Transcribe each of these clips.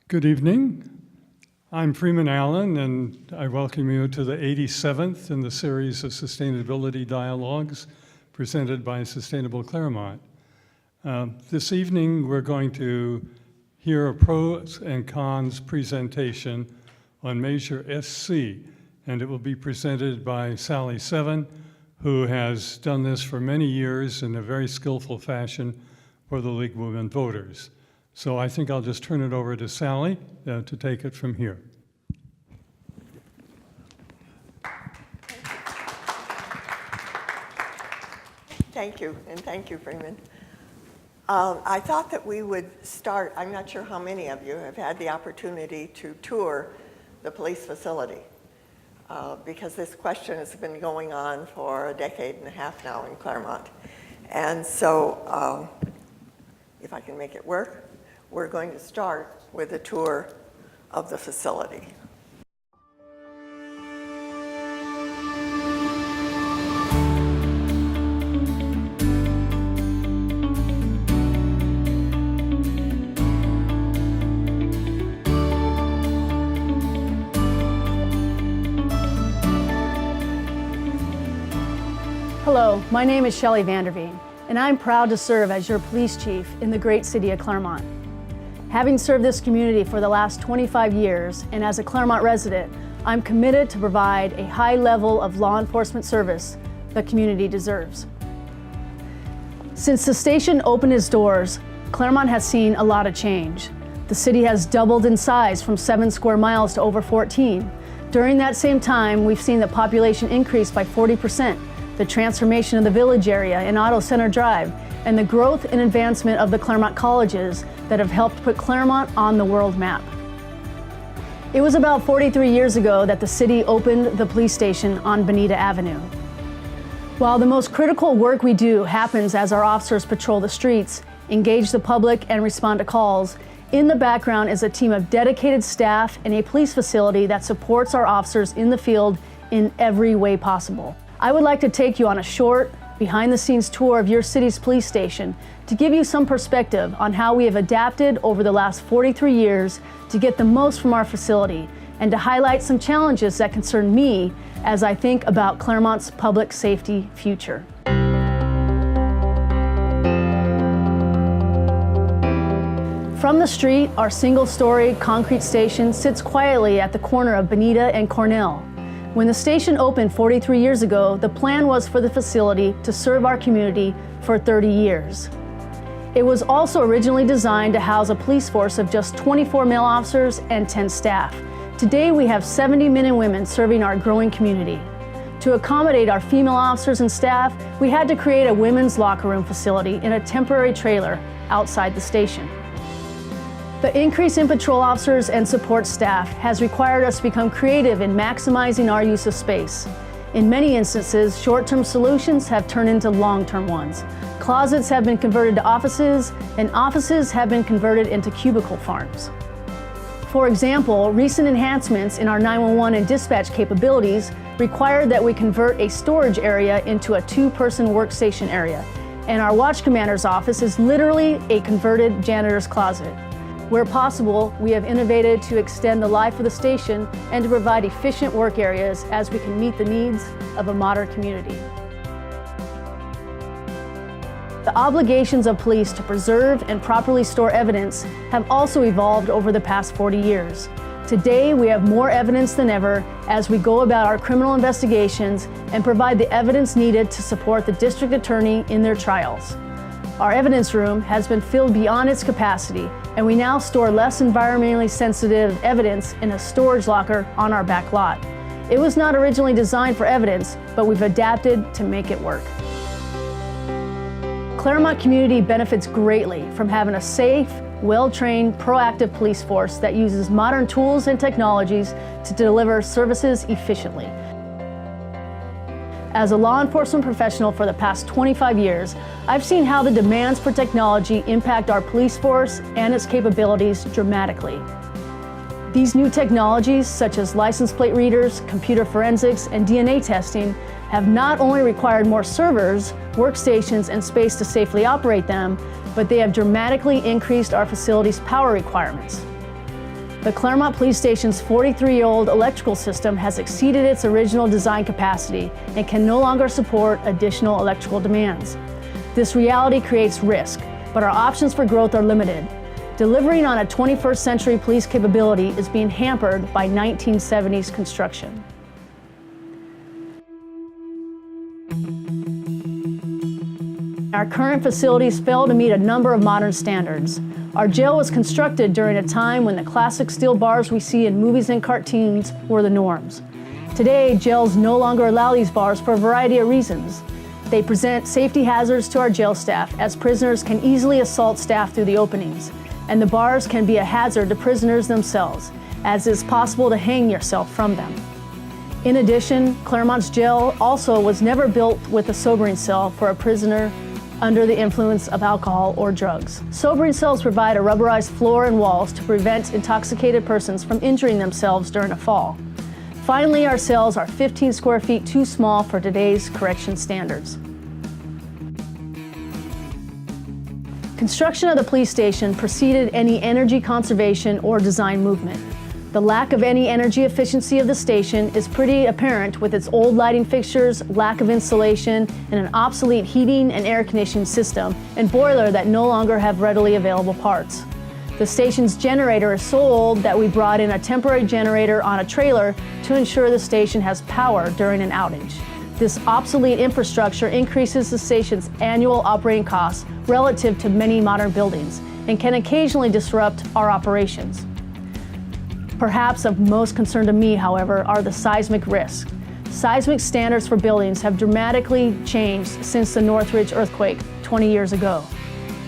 Good evening. I'm Freeman Allen, and I welcome you to the 87th in the series of sustainability dialogues presented by Sustainable Claremont. This evening, we're going to hear a pros and cons presentation on Measure SC, and it will be presented by Sally Seven, who has done this for many years in a very skillful fashion for the League of Women Voters. So I think I'll just turn it over to Sally to take it from here. Thank you, and thank you, Freeman. I thought that we would start, I'm not sure how many of you have had the opportunity to tour the police facility, because this question has been going on for a decade and a half now in Claremont. And so, if I can make it work, we're going to start with a tour of the facility. Hello, my name is Shelley Vanderveen, and I'm proud to serve as your police chief in the great city of Clermont. Having served this community for the last 25 years, and as a Claremont resident, I'm committed to provide a high level of law enforcement service the community deserves. Since the station opened its doors, Claremont has seen a lot of change. The city has doubled in size from 7 square miles to over 14. During that same time, we've seen the population increase by 40%, the transformation of the village area and Auto Center Drive, and the growth and advancement of the Claremont colleges that have helped put Claremont on the world map. It was about 43 years ago that the city opened the police station on Bonita Avenue. While the most critical work we do happens as our officers patrol the streets, engage the public, and respond to calls, in the background is a team of dedicated staff and a police facility that supports our officers in the field in every way possible. I would like to take you on a short, behind-the-scenes tour of your city's police station to give you some perspective on how we have adapted over the last 43 years to get the most from our facility and to highlight some challenges that concern me as I think about Claremont's public safety future. From the street, our single-story concrete station sits quietly at the corner of Bonita and Cornell. When the station opened 43 years ago, the plan was for the facility to serve our community for 30 years. It was also originally designed to house a police force of just 24 male officers and 10 staff. Today we have 70 men and women serving our growing community. To accommodate our female officers and staff, we had to create a women's locker room facility in a temporary trailer outside the station. The increase in patrol officers and support staff has required us to become creative in maximizing our use of space. In many instances, short-term solutions have turned into long-term ones. Closets have been converted to offices, and offices have been converted into cubicle farms. For example, recent enhancements in our 911 and dispatch capabilities required that we convert a storage area into a 2-person workstation area, and our watch commander's office is literally a converted janitor's closet. Where possible, we have innovated to extend the life of the station and to provide efficient work areas as we can meet the needs of a modern community. The obligations of police to preserve and properly store evidence have also evolved over the past 40 years. Today, we have more evidence than ever as we go about our criminal investigations and provide the evidence needed to support the district attorney in their trials. Our evidence room has been filled beyond its capacity, and we now store less environmentally sensitive evidence in a storage locker on our back lot. It was not originally designed for evidence, but we've adapted to make it work. Claremont community benefits greatly from having a safe, well-trained, proactive police force that uses modern tools and technologies to deliver services efficiently. As a law enforcement professional for the past 25 years, I've seen how the demands for technology impact our police force and its capabilities dramatically. These new technologies, such as license plate readers, computer forensics, and DNA testing, have not only required more servers, workstations, and space to safely operate them, but they have dramatically increased our facility's power requirements. The Claremont Police Station's 43-year-old electrical system has exceeded its original design capacity and can no longer support additional electrical demands. This reality creates risk, but our options for growth are limited. Delivering on a 21st century police capability is being hampered by 1970s construction. Our current facilities fail to meet a number of modern standards. Our jail was constructed during a time when the classic steel bars we see in movies and cartoons were the norms. Today, jails no longer allow these bars for a variety of reasons. They present safety hazards to our jail staff, as prisoners can easily assault staff through the openings, and the bars can be a hazard to prisoners themselves, as it's possible to hang yourself from them. In addition, Claremont's jail also was never built with a sobering cell for a prisoner under the influence of alcohol or drugs. Sobering cells provide a rubberized floor and walls to prevent intoxicated persons from injuring themselves during a fall. Finally, our cells are 15 square feet too small for today's correction standards. Construction of the police station preceded any energy conservation or design movement. The lack of any energy efficiency of the station is pretty apparent with its old lighting fixtures, lack of insulation, and an obsolete heating and air conditioning system and boiler that no longer have readily available parts. The station's generator is so old that we brought in a temporary generator on a trailer to ensure the station has power during an outage. This obsolete infrastructure increases the station's annual operating costs relative to many modern buildings and can occasionally disrupt our operations. Perhaps of most concern to me, however, are the seismic risks. Seismic standards for buildings have dramatically changed since the Northridge earthquake 20 years ago.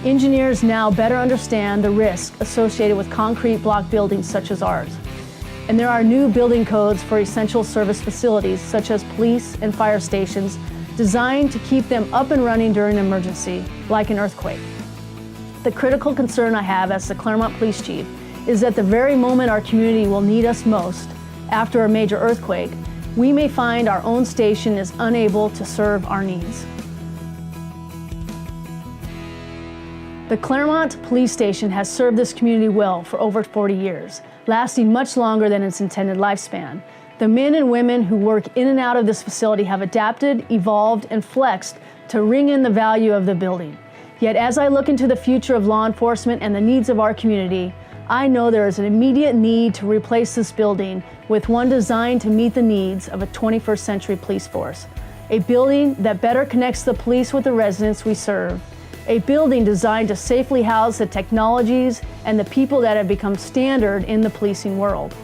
Engineers now better understand the risk associated with concrete block buildings such as ours. And there are new building codes for essential service facilities such as police and fire stations designed to keep them up and running during an emergency, like an earthquake. The critical concern I have as the Claremont Police Chief is that the very moment our community will need us most, after a major earthquake, we may find our own station is unable to serve our needs. The Claremont Police Station has served this community well for over 40 years, lasting much longer than its intended lifespan. The men and women who work in and out of this facility have adapted, evolved, and flexed to ring in the value of the building. Yet as I look into the future of law enforcement and the needs of our community, I know there is an immediate need to replace this building with one designed to meet the needs of a 21st century police force. A building that better connects the police with the residents we serve. A building designed to safely house the technologies and the people that have become standard in the policing world.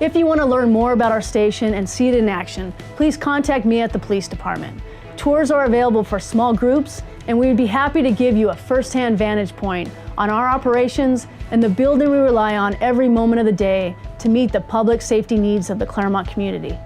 If you want to learn more about our station and see it in action, please contact me at the police department. Tours are available for small groups, and we would be happy to give you a first-hand vantage point on our operations and the building we rely on every moment of the day to meet the public safety needs of the Claremont community.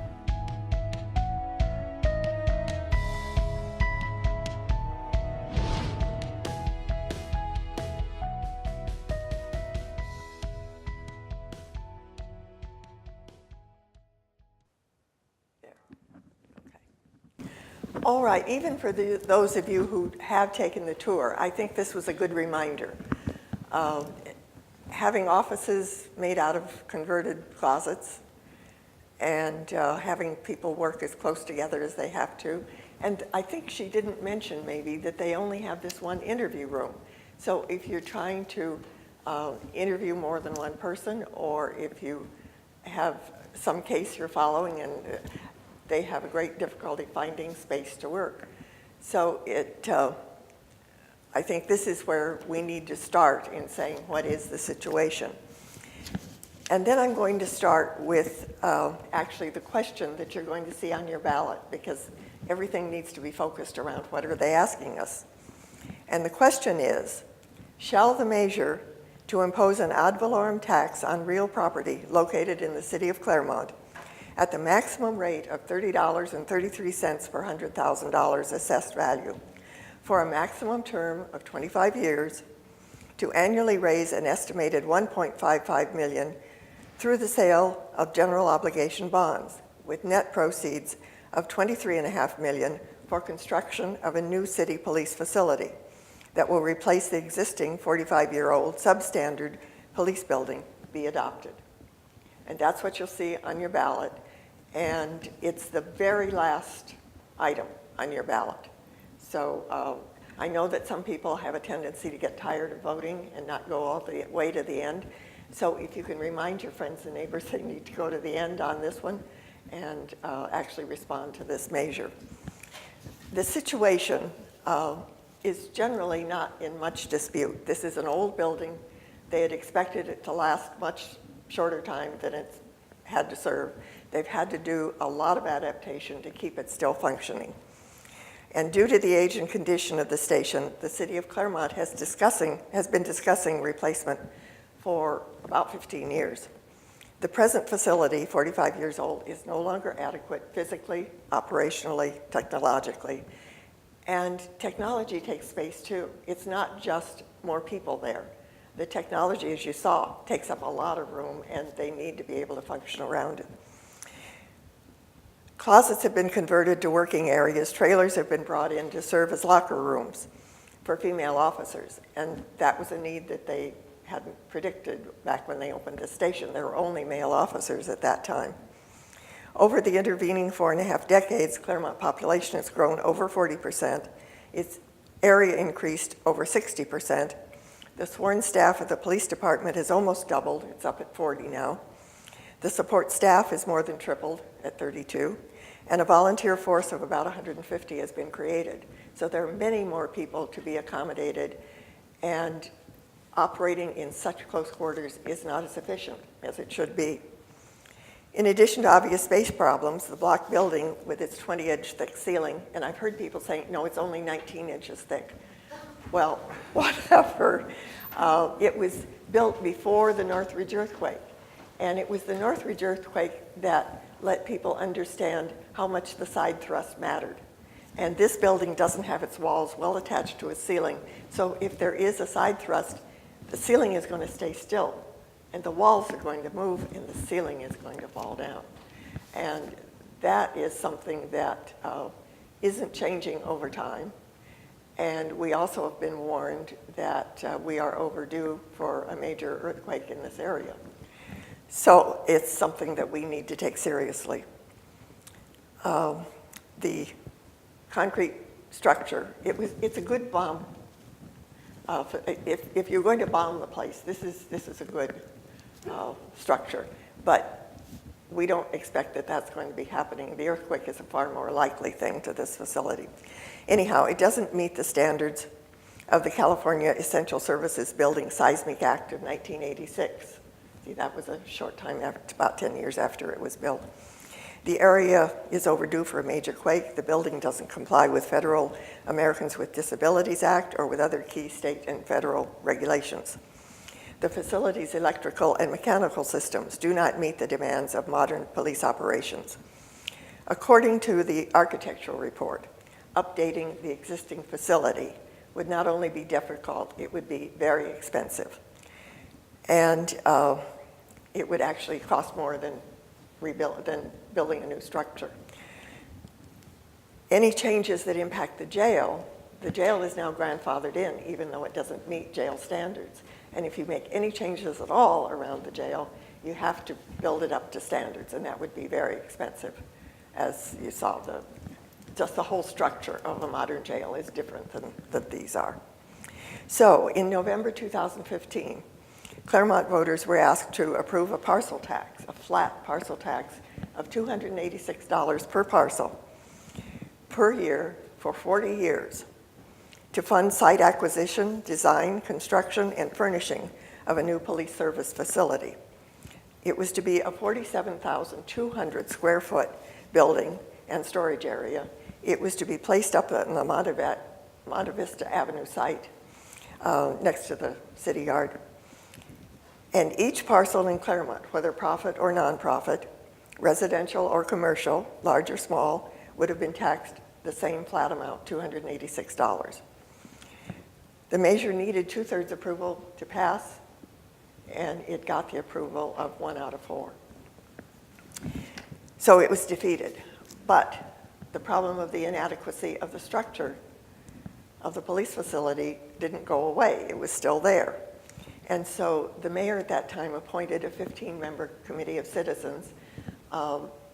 All right, even for those of you who have taken the tour, I think this was a good reminder. Having offices made out of converted closets and having people work as close together as they have to. And I think she didn't mention maybe that they only have this one interview room. So if you're trying to interview more than one person, or if you have some case you're following and they have a great difficulty finding space to work. So I think this is where we need to start in saying what is the situation. And then I'm going to start with actually the question that you're going to see on your ballot, because everything needs to be focused around what are they asking us. And the question is, shall the measure to impose an ad valorem tax on real property located in the city of Claremont at the maximum rate of $30.33 per $100,000 assessed value for a maximum term of 25 years to annually raise an estimated $1.55 million through the sale of general obligation bonds with net proceeds of $23.5 million for construction of a new city police facility that will replace the existing 45-year-old substandard police building be adopted. And that's what you'll see on your ballot. And it's the very last item on your ballot. So I know that some people have a tendency to get tired of voting and not go all the way to the end. So if you can remind your friends and neighbors they need to go to the end on this one and actually respond to this measure. The situation is generally not in much dispute. This is an old building. They had expected it to last much shorter time than it's had to serve. They've had to do a lot of adaptation to keep it still functioning. And due to the age and condition of the station, the city of Clermont has been discussing replacement for about 15 years. The present facility, 45 years old, is no longer adequate physically, operationally, technologically. And technology takes space too. It's not just more people there. The technology, as you saw, takes up a lot of room, and they need to be able to function around it. Closets have been converted to working areas. Trailers have been brought in to serve as locker rooms for female officers, and that was a need that they hadn't predicted back when they opened the station. There were only male officers at that time. Over the intervening 4.5 decades, Claremont population has grown over 40%. Its area increased over 60%. The sworn staff of the police department has almost doubled. It's up at 40 now. The support staff is more than tripled at 32. And a volunteer force of about 150 has been created. So there are many more people to be accommodated, and operating in such close quarters is not as efficient as it should be. In addition to obvious space problems, the block building with its 20-inch thick ceiling, and I've heard people saying, no, it's only 19 inches thick. Well, whatever. It was built before the Northridge earthquake, and it was the Northridge earthquake that let people understand how much the side thrust mattered. And this building doesn't have its walls well attached to its ceiling, so if there is a side thrust, the ceiling is going to stay still, and the walls are going to move, and the ceiling is going to fall down. And that is something that isn't changing over time. And we also have been warned that we are overdue for a major earthquake in this area. So it's something that we need to take seriously. The concrete structure, it's a good bomb. If you're going to bomb the place, this is a good structure. But we don't expect that that's going to be happening. The earthquake is a far more likely thing to this facility. Anyhow, it doesn't meet the standards of the California Essential Services Building Seismic Act of 1986. See, that was a short time after, about 10 years after it was built. The area is overdue for a major quake. The building doesn't comply with Federal Americans with Disabilities Act or with other key state and federal regulations. The facility's electrical and mechanical systems do not meet the demands of modern police operations. According to the architectural report, updating the existing facility would not only be difficult, it would be very expensive. And it would actually cost more than building a new structure. Any changes that impact the jail is now grandfathered in, even though it doesn't meet jail standards. And if you make any changes at all around the jail, you have to build it up to standards, and that would be very expensive. As you saw, just the whole structure of a modern jail is different than these are. So in November 2015, Claremont voters were asked to approve a parcel tax, a flat parcel tax of $286 per parcel per year for 40 years to fund site acquisition, design, construction, and furnishing of a new police service facility. It was to be a 47,200 square foot building and storage area. It was to be placed up on the Monte Vista Avenue site next to the city yard. And each parcel in Claremont, whether profit or nonprofit, residential or commercial, large or small, would have been taxed the same flat amount, $286. The measure needed 2/3 approval to pass, and it got the approval of 1 out of 4. So it was defeated. But the problem of the inadequacy of the structure of the police facility didn't go away. It was still there. And so the mayor at that time appointed a 15-member committee of citizens,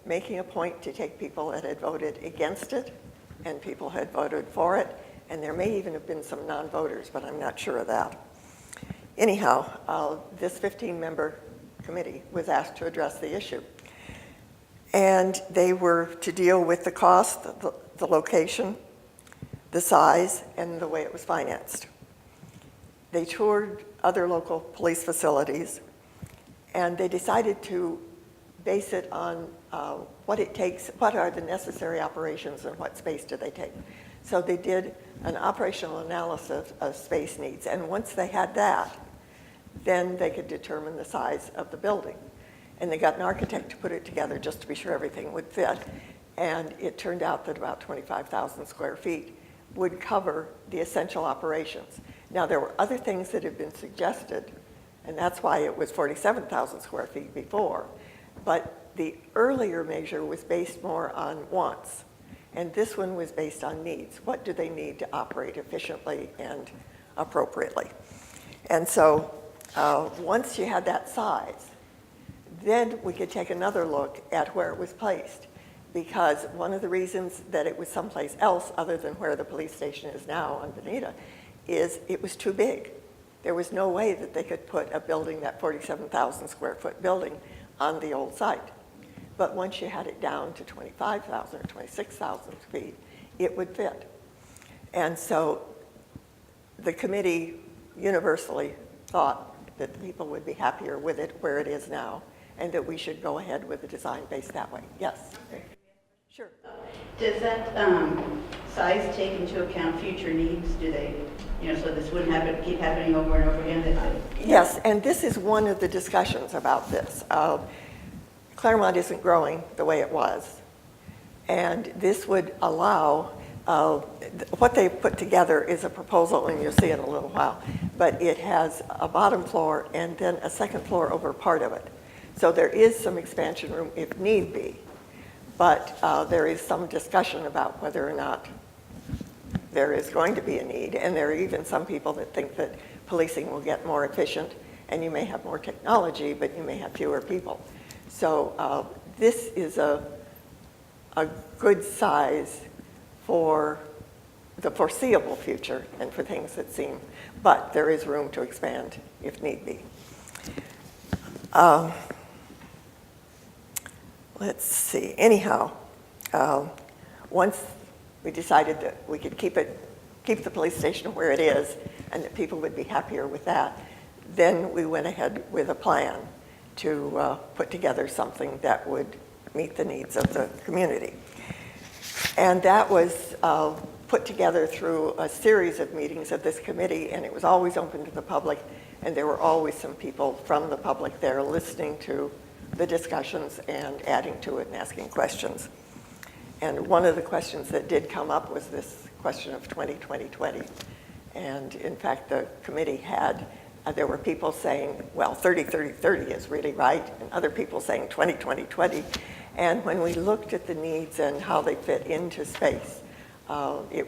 making a point to take people that had voted against it and people had voted for it, and there may even have been some non-voters, but I'm not sure of that. Anyhow, this 15-member committee was asked to address the issue. And they were to deal with the cost, the location, the size, and the way it was financed. They toured other local police facilities, and they decided to base it on what it takes, what are the necessary operations and what space do they take. So they did an operational analysis of space needs, and once they had that, then they could determine the size of the building. And they got an architect to put it together just to be sure everything would fit, and it turned out that about 25,000 square feet would cover the essential operations. Now, there were other things that had been suggested, and that's why it was 47,000 square feet before, but the earlier measure was based more on wants, and this one was based on needs. What do they need to operate efficiently and appropriately? And so once you had that size, then we could take another look at where it was placed, because one of the reasons that it was someplace else other than where the police station is now on Bonita is it was too big. There was no way that they could put a building, that 47,000 square foot building, on the old site. But once you had it down to 25,000 or 26,000 feet, it would fit. And so the committee universally thought that the people would be happier with it where it is now, and that we should go ahead with the design based that way. Yes? Sure. Does that size take into account future needs? Do they, so this wouldn't happen, keep happening over and over again? Yes, and this is one of the discussions about this. Claremont isn't growing the way it was, and this would allow, what they put together is a proposal, and you'll see in a little while, but it has a bottom floor and then a second floor over part of it. So there is some expansion room if need be, but there is some discussion about whether or not there is going to be a need, and there are even some people that think that policing will get more efficient, and you may have more technology, but you may have fewer people. So this is a good size for the foreseeable future and for things that seem, but there is room to expand if need be. Let's see, anyhow, once we decided that we could keep the police station where it is and that people would be happier with that, then we went ahead with a plan to put together something that would meet the needs of the community. And that was put together through a series of meetings of this committee, and it was always open to the public, and there were always some people from the public there listening to the discussions and adding to it and asking questions. And one of the questions that did come up was this question of 20-20-20. And in fact, the committee had, there were people saying, well, 30-30-30 is really right, and other people saying 20-20-20. And when we looked at the needs and how they fit into space, there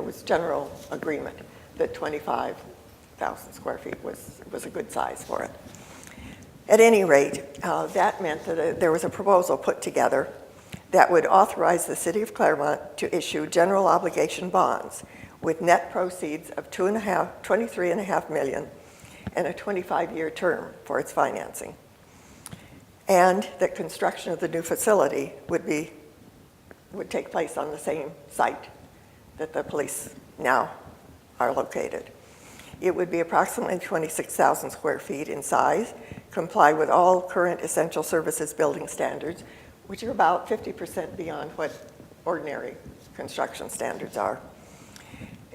was general agreement that 25,000 square feet was a good size for it. At any rate, that meant that there was a proposal put together that would authorize the City of Claremont to issue general obligation bonds with net proceeds of $23.5 million and a 25-year term for its financing, and that construction of the new facility would take place on the same site that the police now are located. It would be approximately 26,000 square feet in size, comply with all current essential services building standards, which are about 50% beyond what ordinary construction standards are,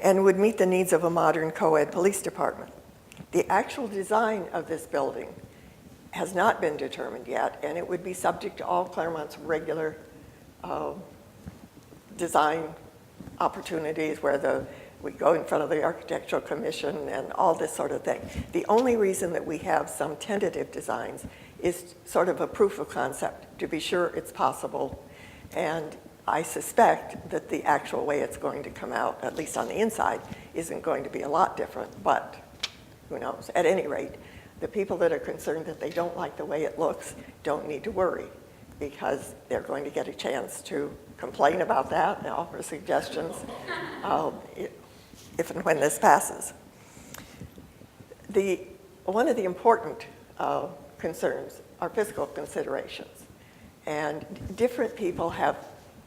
and would meet the needs of a modern co-ed police department. The actual design of this building has not been determined yet, and it would be subject to all Claremont's regular design opportunities where we go in front of the Architectural Commission and all this sort of thing. The only reason that we have some tentative designs is sort of a proof of concept to be sure it's possible. And I suspect that the actual way it's going to come out, at least on the inside, isn't going to be a lot different, but who knows? At any rate, the people that are concerned that they don't like the way it looks don't need to worry, because they're going to get a chance to complain about that and offer suggestions if and when this passes. One of the important concerns are fiscal considerations. And different people have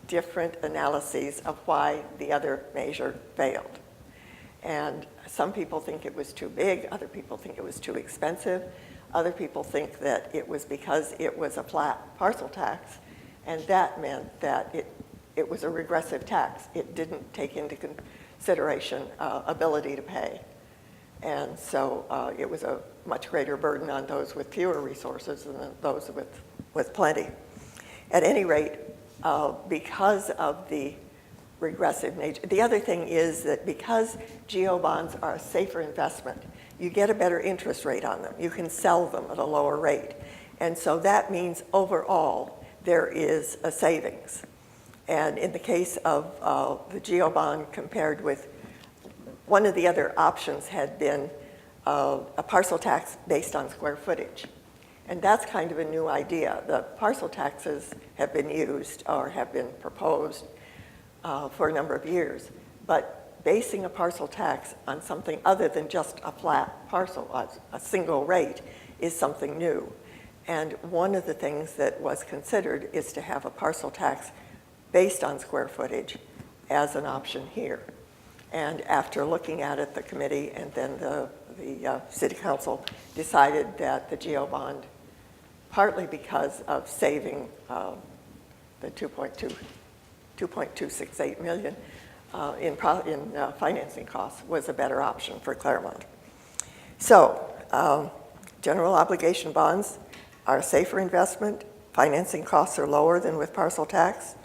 different analyses of why the other measure failed. And some people think it was too big, other people think it was too expensive, other people think that it was because it was a flat parcel tax, and that meant that it was a regressive tax. It didn't take into consideration ability to pay. And so it was a much greater burden on those with fewer resources than those with plenty. At any rate, because of the regressive nature, the other thing is that because GO bonds are a safer investment, you get a better interest rate on them. You can sell them at a lower rate. And so that means overall there is a savings. And in the case of the GO bond compared with, one of the other options had been a parcel tax based on square footage. And that's kind of a new idea. The parcel taxes have been used or have been proposed for a number of years. But basing a parcel tax on something other than just a flat parcel, a single rate, is something new. And one of the things that was considered is to have a parcel tax based on square footage as an option here. And after looking at it, the committee and then the city council decided that the GO bond, partly because of saving the 2.268 million in financing costs, was a better option for Claremont. So general obligation bonds are a safer investment. Financing costs are lower than with parcel tax.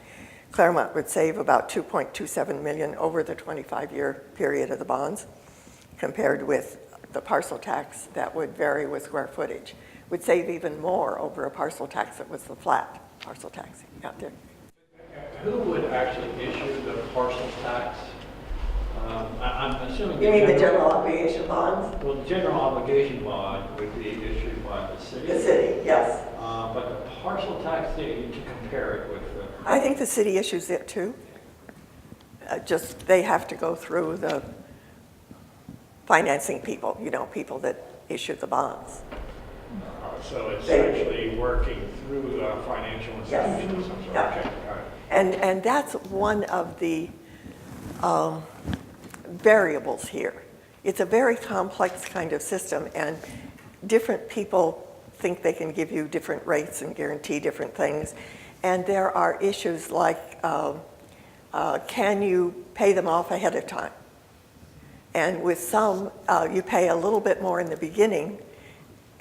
Claremont would save about 2.27 million over the 25-year period of the bonds, compared with the parcel tax that would vary with square footage. Would save even more over a parcel tax that was the flat parcel tax. Out there. Who would actually issue the parcel tax? I'm assuming You mean the general obligation bonds? Well, the general obligation bond would be issued by the city. The city, yes. But the parcel tax, you can compare it with. I think the city issues it too. Just they have to go through the financing people, people that issue the bonds. So it's actually working through financial institutions. Yes. I'm sorry. Yeah. Okay. All right. And that's one of the variables here. It's a very complex kind of system, and different people think they can give you different rates and guarantee different things. And there are issues like, can you pay them off ahead of time? And with some, you pay a little bit more in the beginning,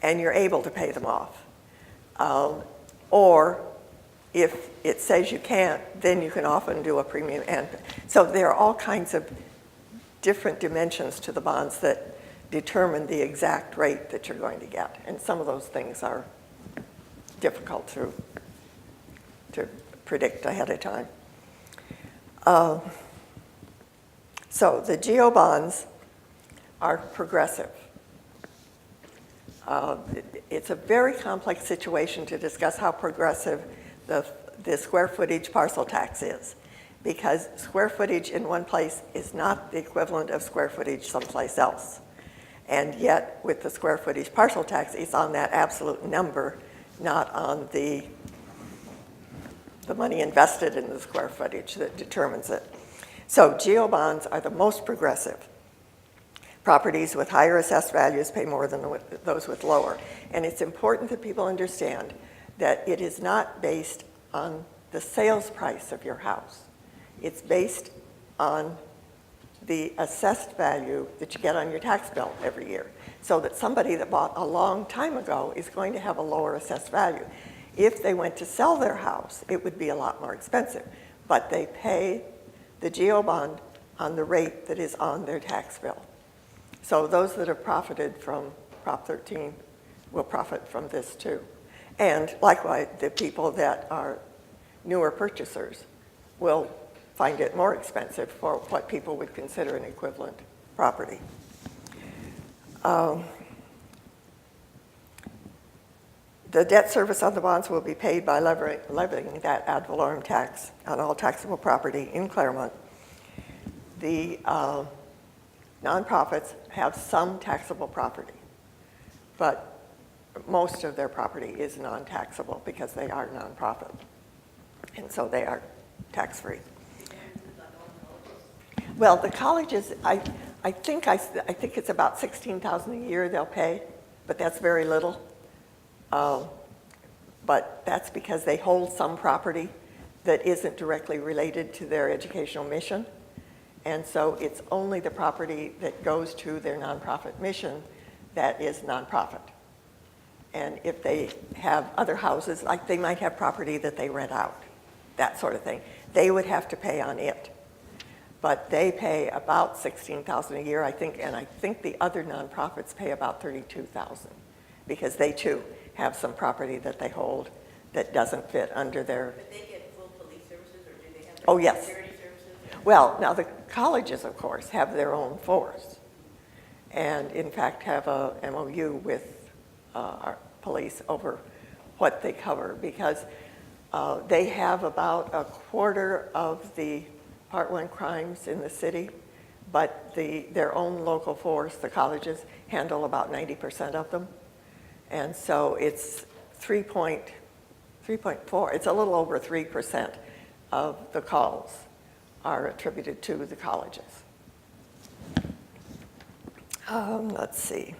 and you're able to pay them off. Or if it says you can't, then you can often do a premium. And so there are all kinds of different dimensions to the bonds that determine the exact rate that you're going to get. And some of those things are difficult to predict ahead of time. So the GO bonds are progressive. It's a very complex situation to discuss how progressive the square footage parcel tax is, because square footage in one place is not the equivalent of square footage someplace else. And yet, with the square footage parcel tax, it's on that absolute number, not on the money invested in the square footage that determines it. So GO bonds are the most progressive. Properties with higher assessed values pay more than those with lower. And it's important that people understand that it is not based on the sales price of your house. It's based on the assessed value that you get on your tax bill every year. So that somebody that bought a long time ago is going to have a lower assessed value. If they went to sell their house, it would be a lot more expensive. But they pay the GO bond on the rate that is on their tax bill. So those that have profited from Prop 13 will profit from this too. And likewise, the people that are newer purchasers will find it more expensive for what people would consider an equivalent property. The debt service on the bonds will be paid by levying that ad valorem tax on all taxable property in Claremont. The nonprofits have some taxable property, but most of their property is non-taxable because they are nonprofit, and so they are tax-free. Well, the colleges, I think it's about $16,000 a year they'll pay, but that's very little. But that's because they hold some property that isn't directly related to their educational mission. And so it's only the property that goes to their nonprofit mission that is nonprofit. And if they have other houses, like they might have property that they rent out, that sort of thing, they would have to pay on it. But they pay about $16,000 a year, I think, and I think the other nonprofits pay about $32,000 because they too have some property that they hold that doesn't fit under their. But they get full police services, or do they have Oh, yes. security services? Well, now the colleges, of course, have their own force, and in fact have a MOU with our police over what they cover, because they have about a quarter of the Part 1 crimes in the city, but their own local force, the colleges, handle about 90% of them. And so it's 3.4, it's a little over 3% of the calls are attributed to the colleges. Let's see.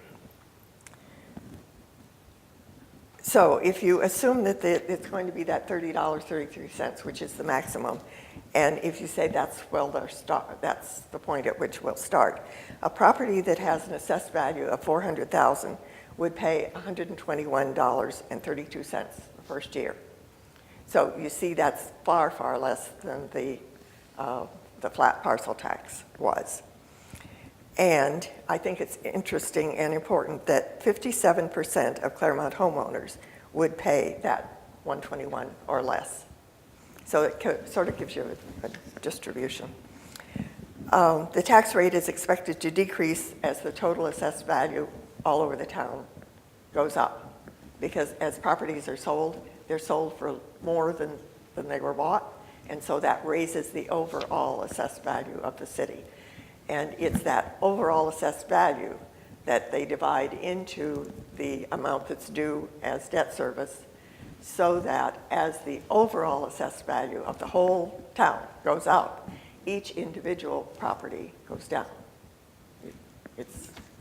So if you assume that it's going to be that $30.33, which is the maximum, and if you say that's the point at which we'll start, a property that has an assessed value of $400,000 would pay $121.32 the first year. So you see that's far, far less than the flat parcel tax was. And I think it's interesting and important that 57% of Claremont homeowners would pay that $121 or less. So it sort of gives you a distribution. The tax rate is expected to decrease as the total assessed value all over the town goes up, because as properties are sold, they're sold for more than they were bought, and so that raises the overall assessed value of the city. And it's that overall assessed value that they divide into the amount that's due as debt service, so that as the overall assessed value of the whole town goes up, each individual property goes down. It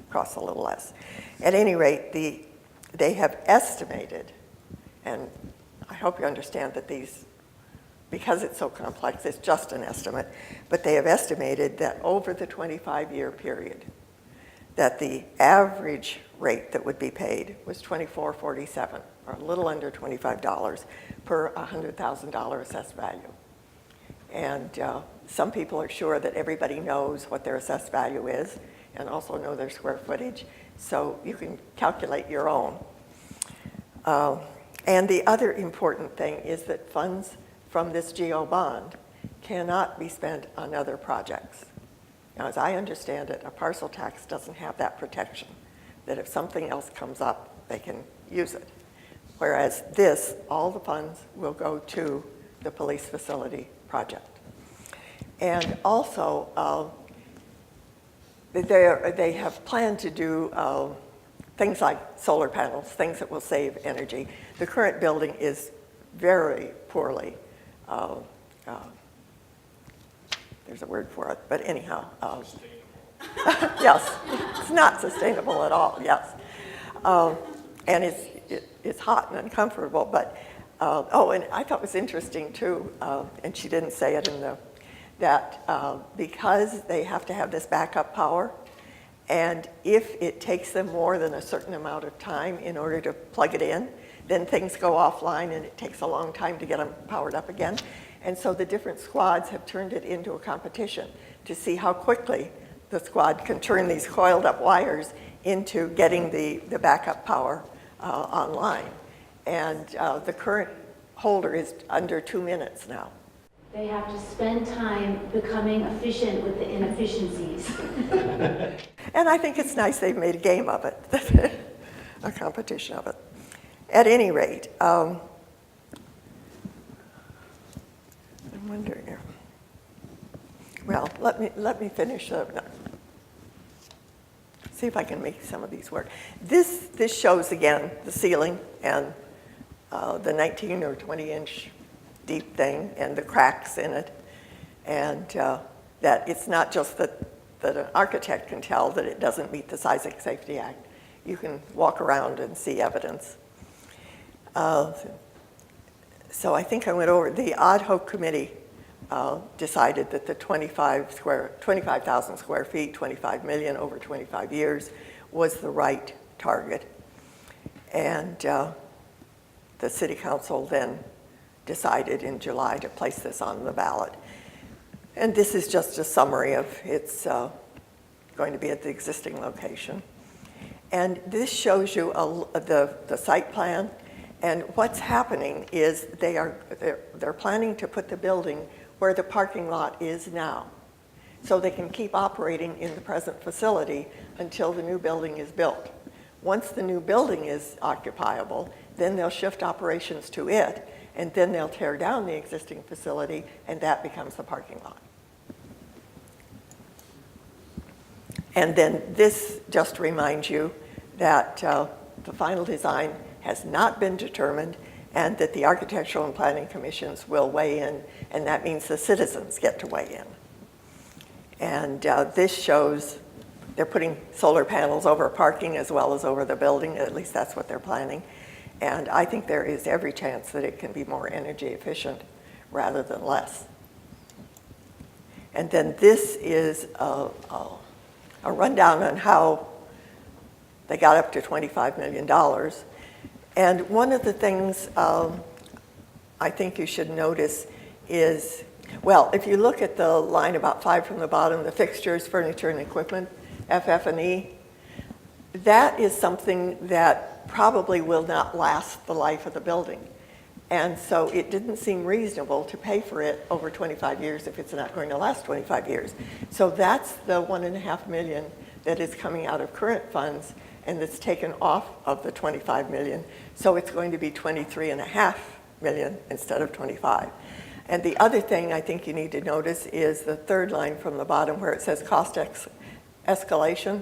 costs a little less. At any rate, they have estimated, and I hope you understand that these, because it's so complex, it's just an estimate, but they have estimated that over the 25-year period, that the average rate that would be paid was $24.47, or a little under $25 per $100,000 assessed value. And some people are sure that everybody knows what their assessed value is and also know their square footage, so you can calculate your own. And the other important thing is that funds from this GO bond cannot be spent on other projects. Now, as I understand it, a parcel tax doesn't have that protection, that if something else comes up, they can use it. Whereas this, all the funds will go to the police facility project. And also, they have planned to do things like solar panels, things that will save energy. The current building is very poorly, there's a word for it, but anyhow. Yes, it's not sustainable at all, yes. And it's hot and uncomfortable, but, and I thought it was interesting too, and she didn't say it that because they have to have this backup power, and if it takes them more than a certain amount of time in order to plug it in, then things go offline and it takes a long time to get them powered up again. And so the different squads have turned it into a competition to see how quickly the squad can turn these coiled up wires into getting the backup power online. And the current holder is under 2 minutes now. They have to spend time becoming efficient with the inefficiencies. And I think it's nice they've made a game of it, a competition of it. At any rate, I'm wondering here. Well, let me finish up. No. See if I can make some of these work. This shows again the ceiling and the 19 or 20 inch deep thing and the cracks in it, and that it's not just that an architect can tell that it doesn't meet the Seismic Safety Act. You can walk around and see evidence. So I think I went over, the ad hoc committee decided that the 25,000 square feet, 25 million over 25 years was the right target. And the city council then decided in July to place this on the ballot. And this is just a summary of it's going to be at the existing location. And this shows you the site plan. And what's happening is they're planning to put the building where the parking lot is now, so they can keep operating in the present facility until the new building is built. Once the new building is occupiable, then they'll shift operations to it, and then they'll tear down the existing facility, and that becomes the parking lot. And then this just reminds you that the final design has not been determined, and that the architectural and planning commissions will weigh in, and that means the citizens get to weigh in. And this shows they're putting solar panels over parking as well as over the building, at least that's what they're planning. And I think there is every chance that it can be more energy efficient rather than less. And then this is a rundown on how they got up to $25 million. And one of the things I think you should notice is, well, if you look at the line about 5 from the bottom, the fixtures, furniture, and equipment, FF&E, that is something that probably will not last the life of the building. And so it didn't seem reasonable to pay for it over 25 years if it's not going to last 25 years. So that's the $1.5 million that is coming out of current funds and that's taken off of the 25 million. So it's going to be 23.5 million instead of 25. And the other thing I think you need to notice is the third line from the bottom where it says cost escalation.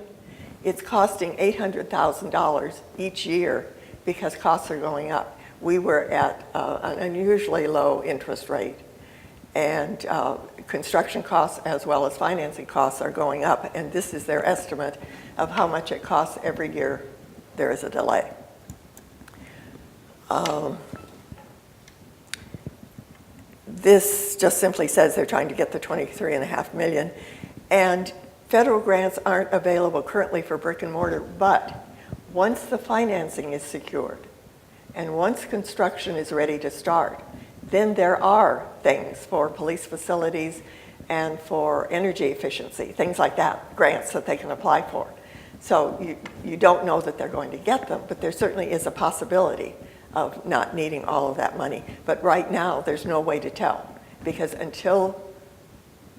It's costing $800,000 each year because costs are going up. We were at an unusually low interest rate, and construction costs as well as financing costs are going up, and this is their estimate of how much it costs every year there is a delay. This just simply says they're trying to get the 23.5 million, and federal grants aren't available currently for brick and mortar, but once the financing is secured and once construction is ready to start, then there are things for police facilities and for energy efficiency, things like that, grants that they can apply for. So you don't know that they're going to get them, but there certainly is a possibility of not needing all of that money. But right now, there's no way to tell, because until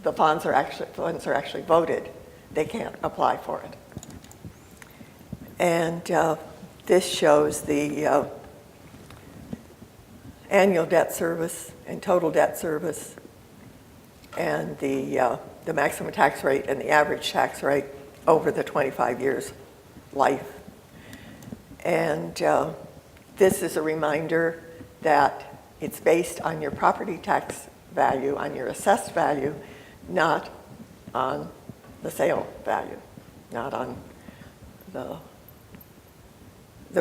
the funds are actually voted, they can't apply for it. And this shows the annual debt service and total debt service and the maximum tax rate and the average tax rate over the 25 years life. And this is a reminder that it's based on your property tax value, on your assessed value, not on the sale value, not on the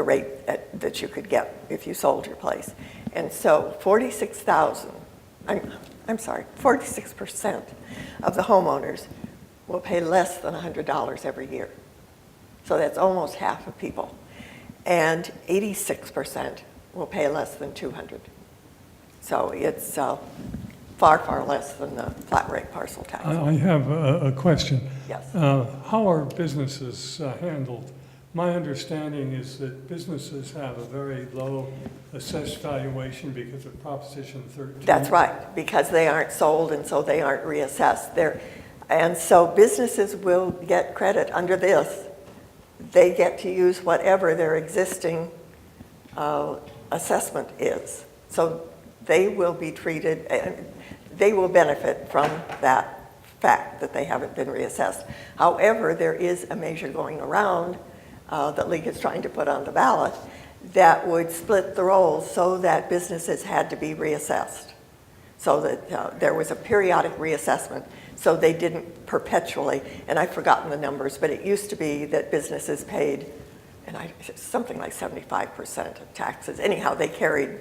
rate that you could get if you sold your place. And so 46% of the homeowners will pay less than $100 every year. So that's almost half of people. And 86% will pay less than $200. So it's far, far less than the flat rate parcel tax. I have a question. Yes. How are businesses handled My understanding is that businesses have a very low assessed valuation because of Proposition 13. That's right, because they aren't sold and so they aren't reassessed. And so businesses will get credit under this. They get to use whatever their existing assessment is. So they will be treated, they will benefit from that fact that they haven't been reassessed. However, there is a measure going around that League is trying to put on the ballot that would split the roles so that businesses had to be reassessed. So that there was a periodic reassessment so they didn't perpetually, and I've forgotten the numbers, but it used to be that businesses paid something like 75% of taxes. Anyhow, they carried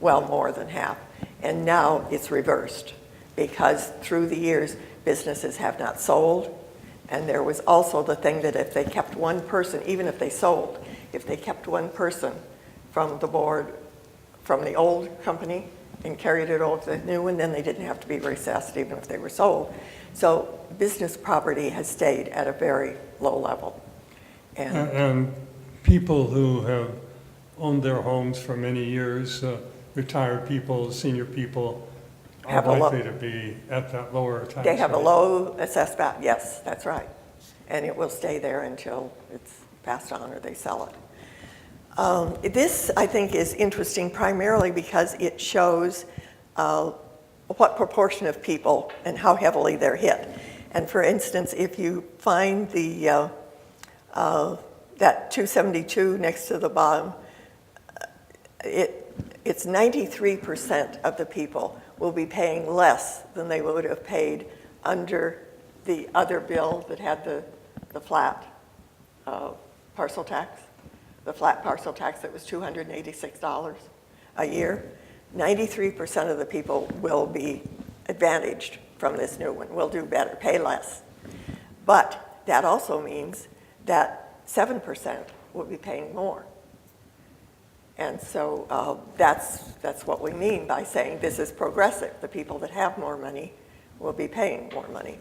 well more than half. And now it's reversed because through the years, businesses have not sold. And there was also the thing that if they kept one person, even if they sold, if they kept one person from the board, from the old company and carried it over to the new one, then they didn't have to be reassessed even if they were sold. So business property has stayed at a very low level. And people who have owned their homes for many years, retired people, senior people, are Have a likely to be at that lower tax rate. They have a low assessed value. Yes, that's right. And it will stay there until it's passed on or they sell it. This, I think, is interesting primarily because it shows what proportion of people and how heavily they're hit. And for instance, if you find the that 272 next to the bottom, it's 93% of the people will be paying less than they would have paid under the other bill that had the flat parcel tax, the flat parcel tax that was $286 a year. 93% of the people will be advantaged from this new one, will do better, pay less. But that also means that 7% will be paying more. And so that's what we mean by saying this is progressive. The people that have more money will be paying more money.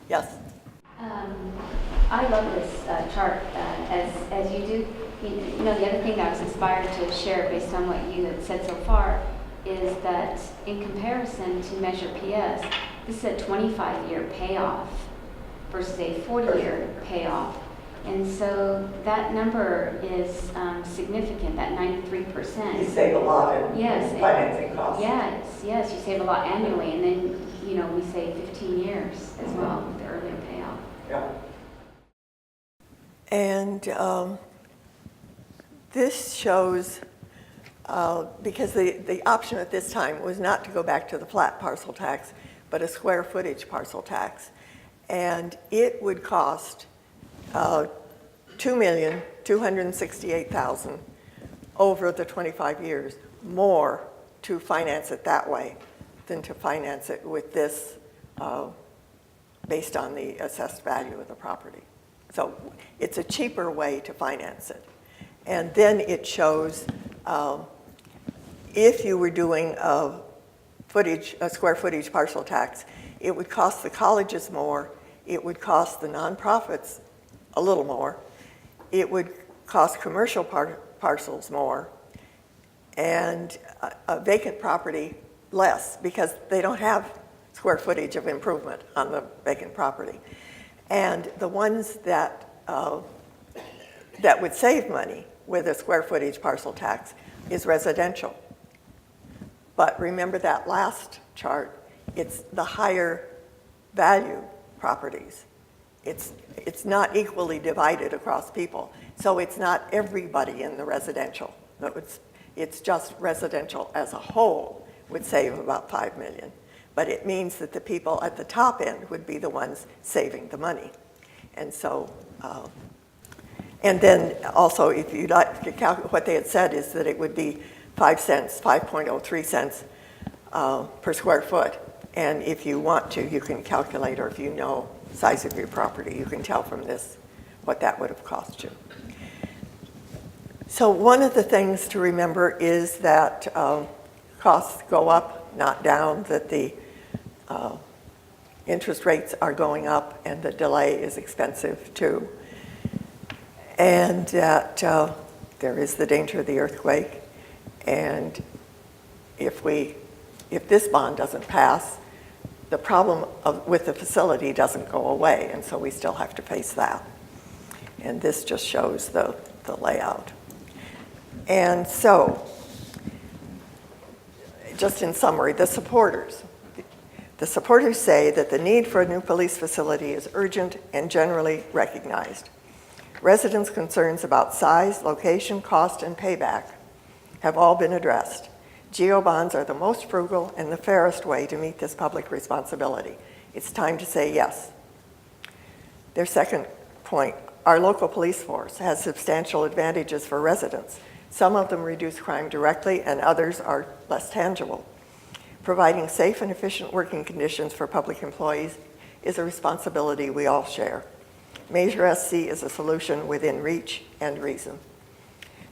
Yes? I love this chart, as you do. You know, the other thing I was inspired to share based on what you have said so far is that in comparison to Measure PS, this is a 25-year payoff versus a 40-year payoff. And so that number is significant, that 93%. You save a lot in Yes. financing costs. Yes, you save a lot annually, and then, you know, we save 15 years as well with the earlier payoff. Yeah. And this shows, because the option at this time was not to go back to the flat parcel tax, but a square footage parcel tax. And it would cost $2,268,000 over the 25 years more to finance it that way than to finance it with this based on the assessed value of the property. So it's a cheaper way to finance it. And then it shows if you were doing a square footage parcel tax, it would cost the colleges more, it would cost the nonprofits a little more, it would cost commercial parcels more, and a vacant property less, because they don't have square footage of improvement on the vacant property. And the ones that would save money with a square footage parcel tax is residential. But remember that last chart, it's the higher value properties. It's not equally divided across people. So it's not everybody in the residential. It's just residential as a whole would save about $5 million. But it means that the people at the top end would be the ones saving the money. And so, and then also if you'd like to calculate, what they had said is that it would be 5 cents, 5.03 cents per square foot. And if you want to, you can calculate, or if you know the size of your property, you can tell from this what that would have cost you. So one of the things to remember is that costs go up, not down, that the interest rates are going up and the delay is expensive too. and that there is the danger of the earthquake. And if this bond doesn't pass, the problem with the facility doesn't go away, and so we still have to face that. And this just shows the layout. And so, just in summary, the supporters say that the need for a new police facility is urgent and generally recognized. Residents' concerns about size, location, cost, and payback have all been addressed. GO bonds are the most frugal and the fairest way to meet this public responsibility. It's time to say yes. Their second point, our local police force has substantial advantages for residents. Some of them reduce crime directly and others are less tangible. Providing safe and efficient working conditions for public employees is a responsibility we all share. Measure SC is a solution within reach and reason.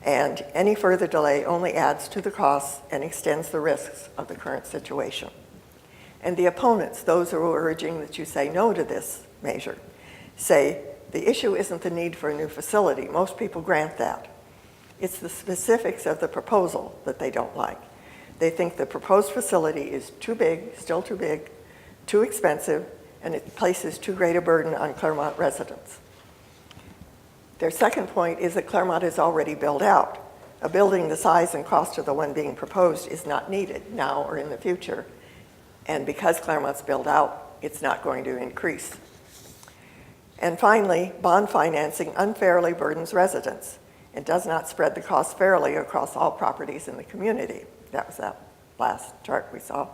And any further delay only adds to the costs and extends the risks of the current situation. And the opponents, those who are urging that you say no to this measure, say the issue isn't the need for a new facility. Most people grant that. It's the specifics of the proposal that they don't like. They think the proposed facility is too big, still too big, too expensive, and it places too great a burden on Clermont residents. Their second point is that Claremont is already built out. A building the size and cost of the one being proposed is not needed now or in the future. And because Claremont's built out, it's not going to increase. And finally, bond financing unfairly burdens residents and does not spread the cost fairly across all properties in the community. That was that last chart we saw.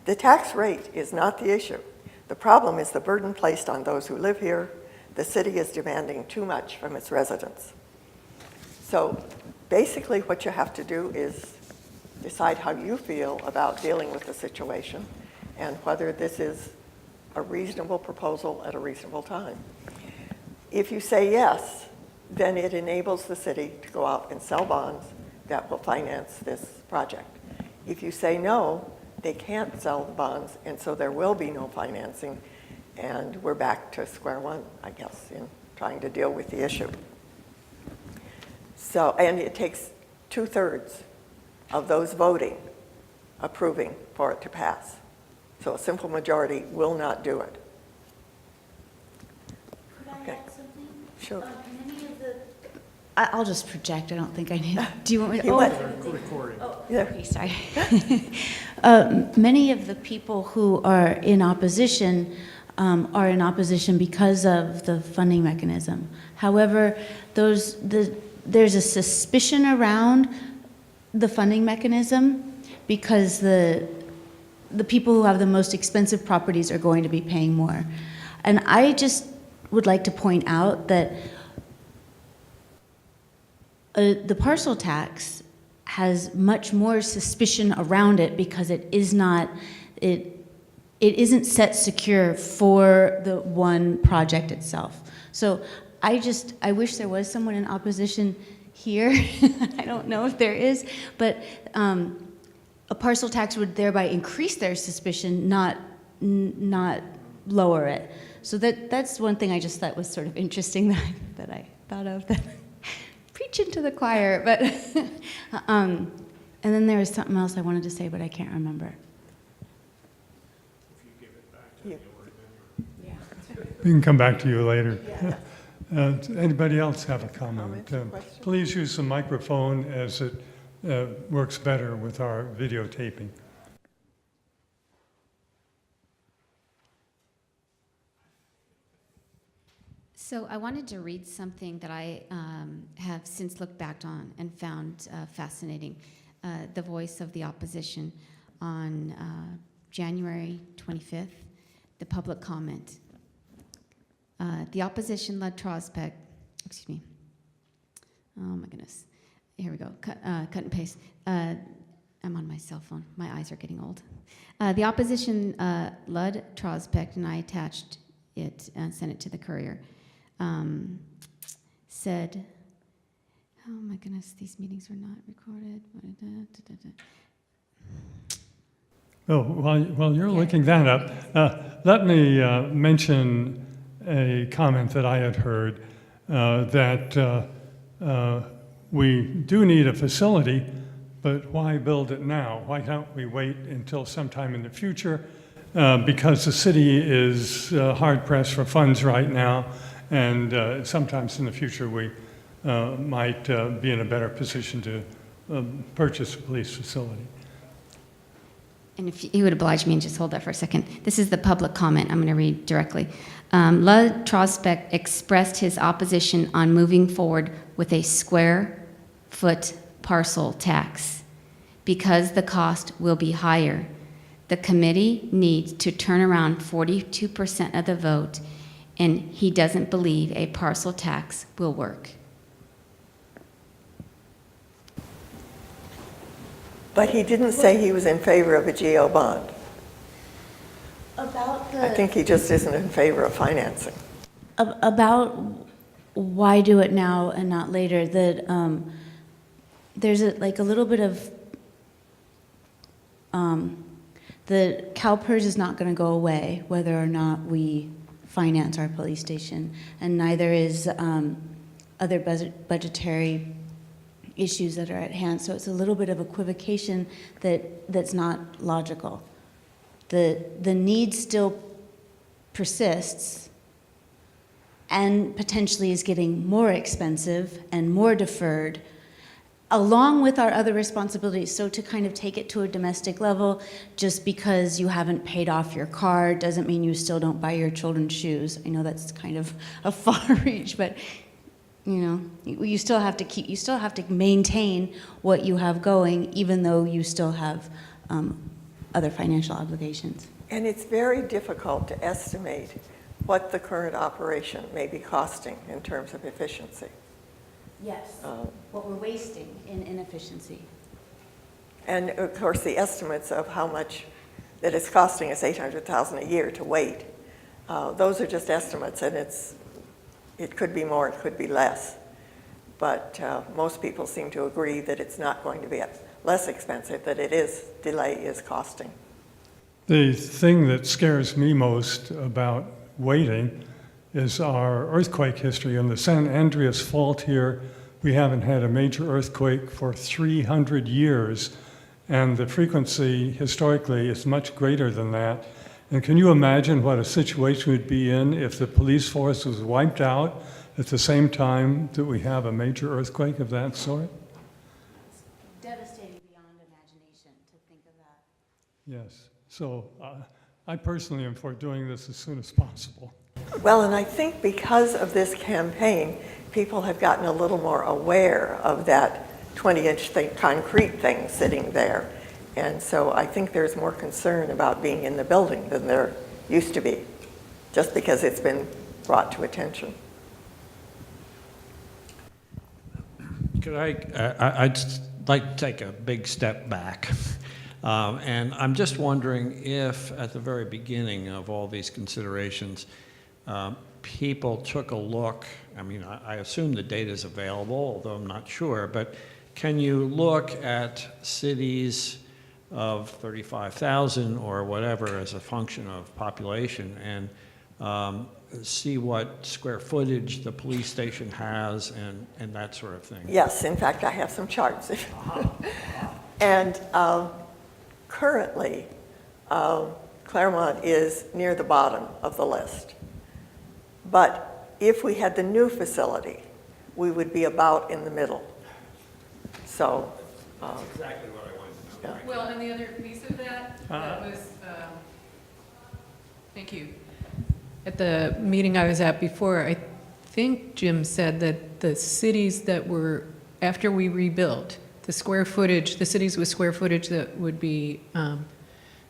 The tax rate is not the issue. The problem is the burden placed on those who live here. The city is demanding too much from its residents. So basically what you have to do is decide how you feel about dealing with the situation and whether this is a reasonable proposal at a reasonable time. If you say yes, then it enables the city to go out and sell bonds that will finance this project. If you say no, they can't sell the bonds, and so there will be no financing, and we're back to square one, I guess, in trying to deal with the issue. So, and it takes 2/3 of those voting approving for it to pass. So a simple majority will not do it. Could I Okay. add something? Sure. Many of the, I'll just project. I don't think I need. Do you want me to? You want- Yeah. Okay, sorry. Many of the people who are in opposition because of the funding mechanism. However, there's a suspicion around the funding mechanism because the people who have the most expensive properties are going to be paying more. And I just would like to point out that the parcel tax has much more suspicion around it because it isn't set secure for the one project itself. So I wish there was someone in opposition here. I don't know if there is, but a parcel tax would thereby increase their suspicion, not lower it. So that's one thing I just thought was sort of interesting that I thought of. Preaching to the choir, but and then there was something else I wanted to say, but I can't remember. We can come back to you later. Anybody else have a comment? Comments, Please use the microphone as it works better with our videotaping. So I wanted to read something that I have since looked back on and found fascinating. The voice of the opposition on January 25th, the public comment. The opposition led Trospect, excuse me. Oh my goodness. Here we go, cut and paste. I'm on my cell phone, my eyes are getting old. The opposition led Trospect, and I attached it and sent it to the Courier. Said, oh my goodness, these meetings are not recorded. Well, while you're looking that up, let me mention a comment that I had heard. that we do need a facility, but why build it now? Why don't we wait until sometime in the future? Because the city is hard pressed for funds right now, and sometimes in the future we might be in a better position to purchase a police facility. And if you would oblige me and just hold that for a second. This is the public comment. I'm going to read directly. La Trospect expressed his opposition on moving forward with a square foot parcel tax because the cost will be higher. The committee needs to turn around 42% of the vote, and he doesn't believe a parcel tax will work. But he didn't say he was in favor of a GO bond. About I think he just isn't in favor of financing. about why do it now and not later, that there's a little bit of the CalPERS is not going to go away whether or not we finance our police station, and neither is other budgetary issues that are at hand. So it's a little bit of equivocation that's not logical. The need still persists and potentially is getting more expensive and more deferred, along with our other responsibilities. So to kind of take it to a domestic level, just because you haven't paid off your car doesn't mean you still don't buy your children shoes. I know that's kind of a far reach, but you still have to maintain what you have going, even though you still have other financial obligations. And it's very difficult to estimate what the current operation may be costing in terms of efficiency. Yes, what we're wasting in inefficiency. And of course, the estimates of how much that it's costing us $800,000 a year to wait, those are just estimates, and it could be more, it could be less. But most people seem to agree that it's not going to be less expensive, that delay is costing. The thing that scares me most about waiting is our earthquake history. On the San Andreas Fault here, we haven't had a major earthquake for 300 years, and the frequency historically is much greater than that. And can you imagine what a situation we'd be in if the police force was wiped out at the same time that we have a major earthquake of that sort? It's devastating beyond imagination to think of that. Yes. So I personally am for doing this as soon as possible. Well, and I think because of this campaign, people have gotten a little more aware of that 20-inch concrete thing sitting there. And so I think there's more concern about being in the building than there used to be, just because it's been brought to attention. Could I'd like to take a big step back. And I'm just wondering if at the very beginning of all these considerations, people took a look. I mean, I assume the data is available, although I'm not sure, but can you look at cities of 35,000 or whatever as a function of population and see what square footage the police station has and that sort of thing? Yes, in fact, I have some charts. And currently, Claremont is near the bottom of the list. But if we had the new facility, we would be about in the middle. So. That's exactly what I wanted to know. Yeah. Well, and the other piece of that was, thank you. At the meeting I was at before, I think Jim said that the cities that were, after we rebuilt, the square footage, the cities with square footage that would be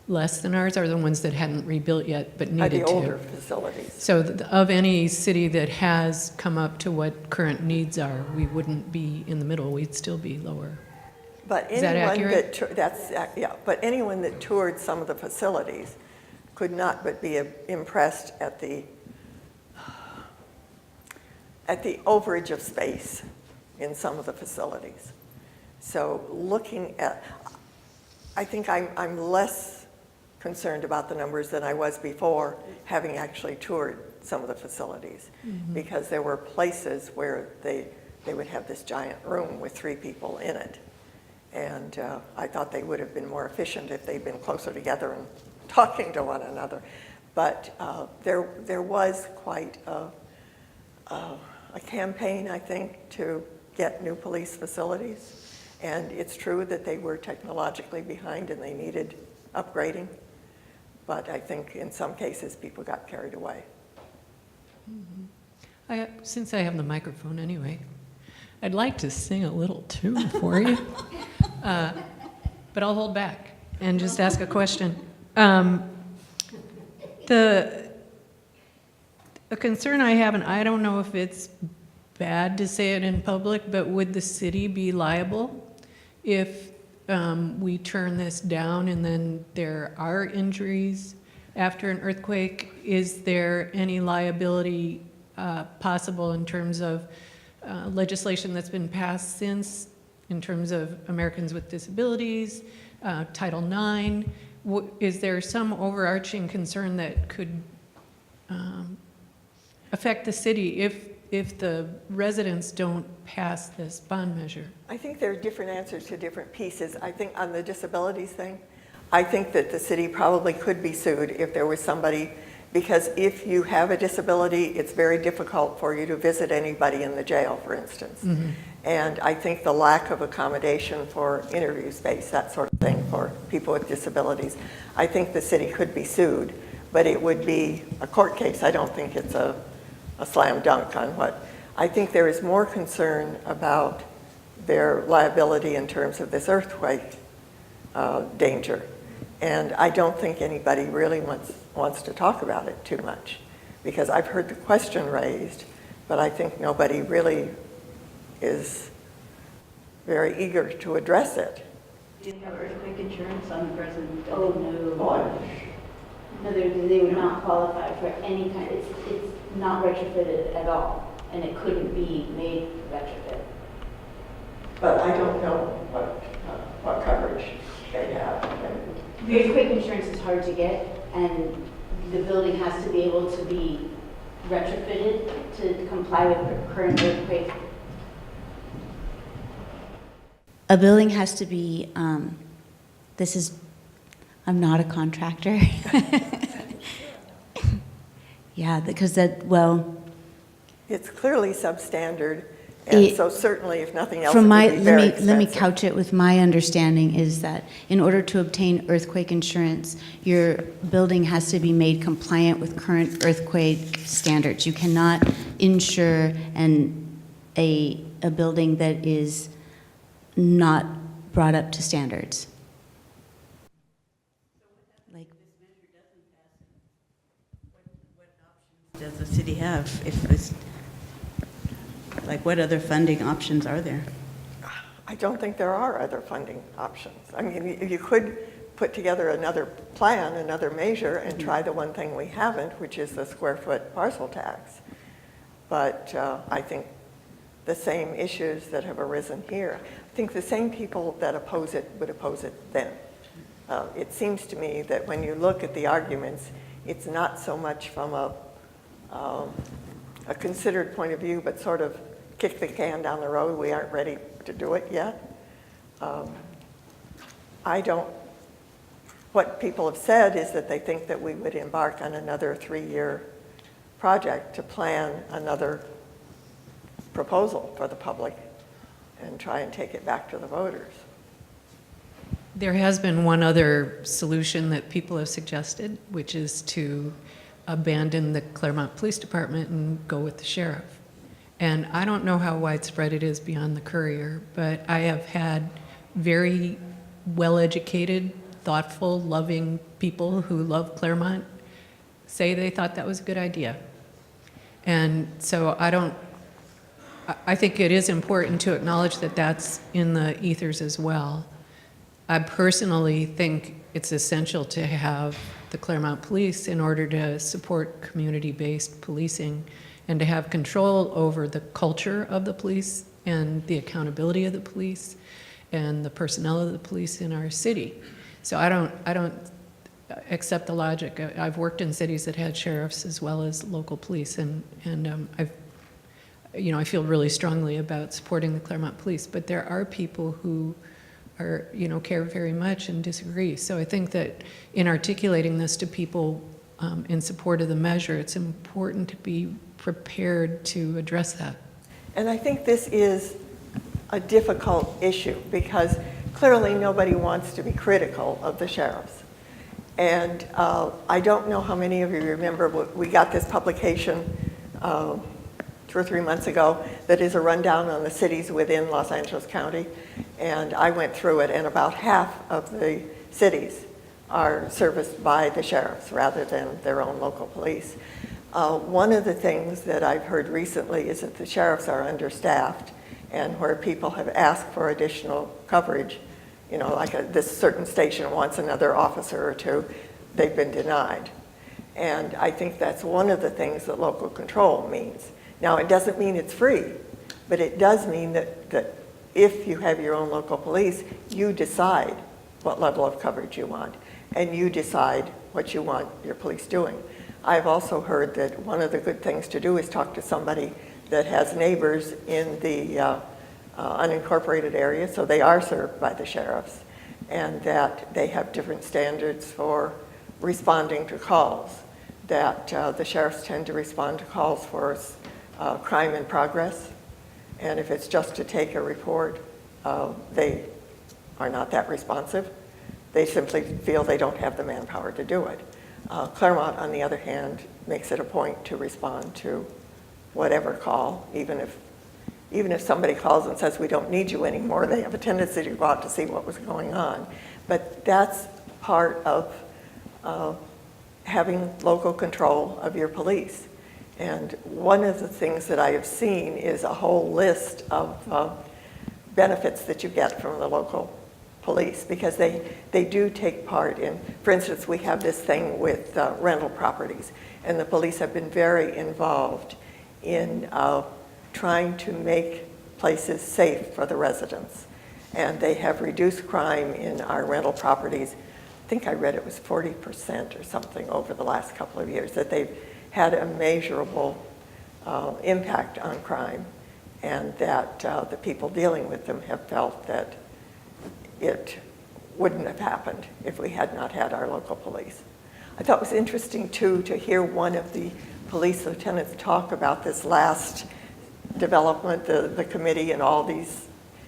less than ours are the ones that hadn't rebuilt yet but needed to. The older facilities. So of any city that has come up to what current needs are, we wouldn't be in the middle, we'd still be lower. But Is that accurate? But anyone that toured some of the facilities could not but be impressed at the overage of space in some of the facilities. So looking at, I think I'm less concerned about the numbers than I was before, having actually toured some of the facilities, because there were places where they would have this giant room with 3 people in it. And I thought they would have been more efficient if they'd been closer together and talking to one another. But there was quite a campaign, I think, to get new police facilities. And it's true that they were technologically behind and they needed upgrading. But I think in some cases, people got carried away. Since I have the microphone anyway, I'd like to sing a little tune for you, but I'll hold back and just ask a question. A concern I have, and I don't know if it's bad to say it in public, but would the city be liable if we turn this down and then there are injuries after an earthquake? Is there any liability possible in terms of legislation that's been passed since, in terms of Americans with Disabilities, Title IX? Is there some overarching concern that could affect the city if the residents don't pass this bond measure? I think there are different answers to different pieces. I think on the disabilities thing, I think that the city probably could be sued if there was somebody, because if you have a disability, it's very difficult for you to visit anybody in the jail, for instance. And I think the lack of accommodation for interview space, that sort of thing, for people with disabilities, I think the city could be sued, but it would be a court case. I don't think it's a slam dunk on what. I think there is more concern about their liability in terms of this earthquake danger. And I don't think anybody really wants to talk about it too much, because I've heard the question raised, but I think nobody really is very eager to address it. Do you have earthquake insurance on the present? Oh, no. No, they would not qualify for any kind, it's not retrofitted at all, and it couldn't be made retrofit. But I don't know what coverage they have. Earthquake insurance is hard to get, and the building has to be able to be retrofitted to comply with the current earthquake. A building has to be, I'm not a contractor. Yeah, because It's clearly substandard, and so certainly if nothing else, it from would my, be very expensive. let me couch it with my understanding is that in order to obtain earthquake insurance, your building has to be made compliant with current earthquake standards. You cannot insure a building that is not brought up to standards. Does the city have, if this, like, what other funding options are there? I don't think there are other funding options. I mean, you could put together another plan, another measure, and try the one thing we haven't, which is the square foot parcel tax. But I think the same issues that have arisen here, I think the same people that oppose it would oppose it then. It seems to me that when you look at the arguments, it's not so much from a considered point of view, but sort of kick the can down the road. We aren't ready to do it yet. What people have said is that they think that we would embark on another 3-year project to plan another proposal for the public and try and take it back to the voters. There has been one other solution that people have suggested, which is to abandon the Clermont Police Department and go with the sheriff. And I don't know how widespread it is beyond the Courier, but I have had very well-educated, thoughtful, loving people who love Claremont say they thought that was a good idea. And so I think it is important to acknowledge that that's in the ethers as well. I personally think it's essential to have the Claremont Police in order to support community-based policing and to have control over the culture of the police and the accountability of the police and the personnel of the police in our city. So I don't accept the logic. I've worked in cities that had sheriffs as well as local police, and I feel really strongly about supporting the Claremont Police, but there are people who are, care very much and disagree. So I think that in articulating this to people in support of the measure, it's important to be prepared to address that. And I think this is a difficult issue because clearly nobody wants to be critical of the sheriffs. And I don't know how many of you remember, we got this publication 2 or 3 months ago that is a rundown on the cities within Los Angeles County. And I went through it, and about half of the cities are serviced by the sheriffs rather than their own local police. One of the things that I've heard recently is that the sheriffs are understaffed, and where people have asked for additional coverage, like this certain station wants another officer or two, they've been denied. And I think that's one of the things that local control means. Now, it doesn't mean it's free, but it does mean that if you have your own local police, you decide what level of coverage you want, and you decide what you want your police doing. I've also heard that one of the good things to do is talk to somebody that has neighbors in the unincorporated area, so they are served by the sheriffs, and that they have different standards for responding to calls, that the sheriffs tend to respond to calls for crime in progress, and if it's just to take a report, they are not that responsive. They simply feel they don't have the manpower to do it. Claremont, on the other hand, makes it a point to respond to whatever call, even if somebody calls and says, we don't need you anymore, they have a tendency to go out to see what was going on. But that's part of having local control of your police. And one of the things that I have seen is a whole list of benefits that you get from the local police, because they do take part in, for instance, we have this thing with rental properties, and the police have been very involved in trying to make places safe for the residents. And they have reduced crime in our rental properties. I think I read it was 40% or something over the last couple of years, that they've had a measurable impact on crime, and that the people dealing with them have felt that it wouldn't have happened if we had not had our local police. I thought it was interesting, too, to hear one of the police lieutenants talk about this last development, the committee and all these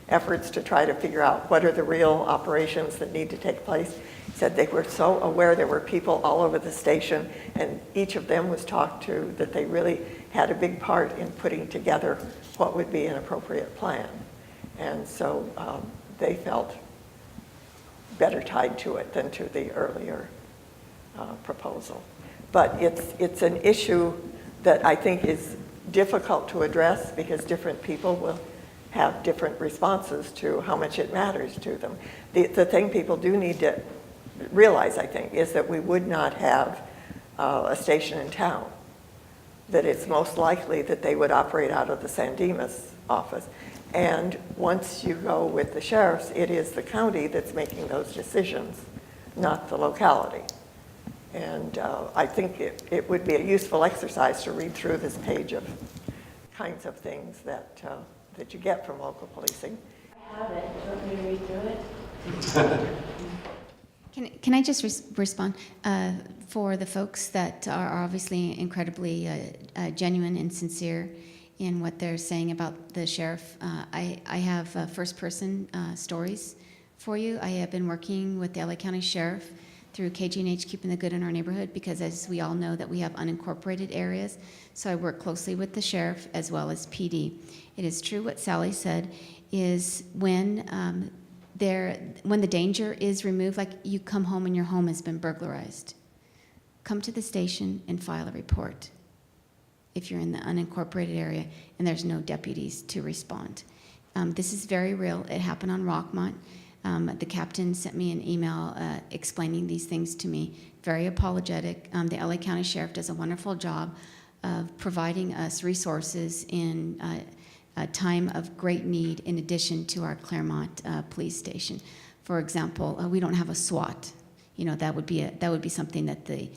efforts to try to figure out what are the real operations that need to take place. He said they were so aware there were people all over the station, and each of them was talked to, that they really had a big part in putting together what would be an appropriate plan. And so they felt better tied to it than to the earlier proposal. But it's an issue that I think is difficult to address because different people will have different responses to how much it matters to them. The thing people do need to realize, I think, is that we would not have a station in town, that it's most likely that they would operate out of the San Dimas office. And once you go with the sheriffs, it is the county that's making those decisions, not the locality. And I think it would be a useful exercise to read through this page of kinds of things that you get from local policing. I have it. Do you want me to read through it? Can I just respond? For the folks that are obviously incredibly genuine and sincere in what they're saying about the sheriff, I have first-person stories for you. I have been working with the LA County Sheriff through KG&H Keeping the Good in Our Neighborhood, because as we all know that we have unincorporated areas, so I work closely with the sheriff as well as PD. It is true what Sally said, is when the danger is removed, like you come home and your home has been burglarized, come to the station and file a report if you're in the unincorporated area and there's no deputies to respond. This is very real. It happened on Rockmont. The captain sent me an email explaining these things to me, very apologetic. The LA County Sheriff does a wonderful job of providing us resources in a time of great need in addition to our Claremont police station. For example, we don't have a SWAT that would be something that the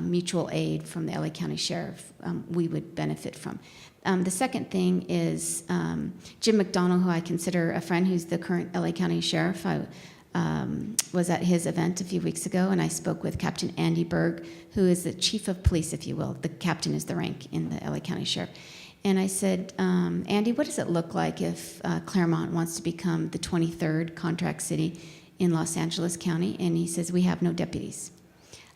mutual aid from the LA County Sheriff, we would benefit from. The second thing is Jim McDonald, who I consider a friend, who's the current LA County Sheriff. I was at his event a few weeks ago, and I spoke with Captain Andy Berg, who is the chief of police, if you will. The captain is the rank in the LA County Sheriff. And I said, Andy, what does it look like if Claremont wants to become the 23rd contract city in Los Angeles County? And he says, we have no deputies.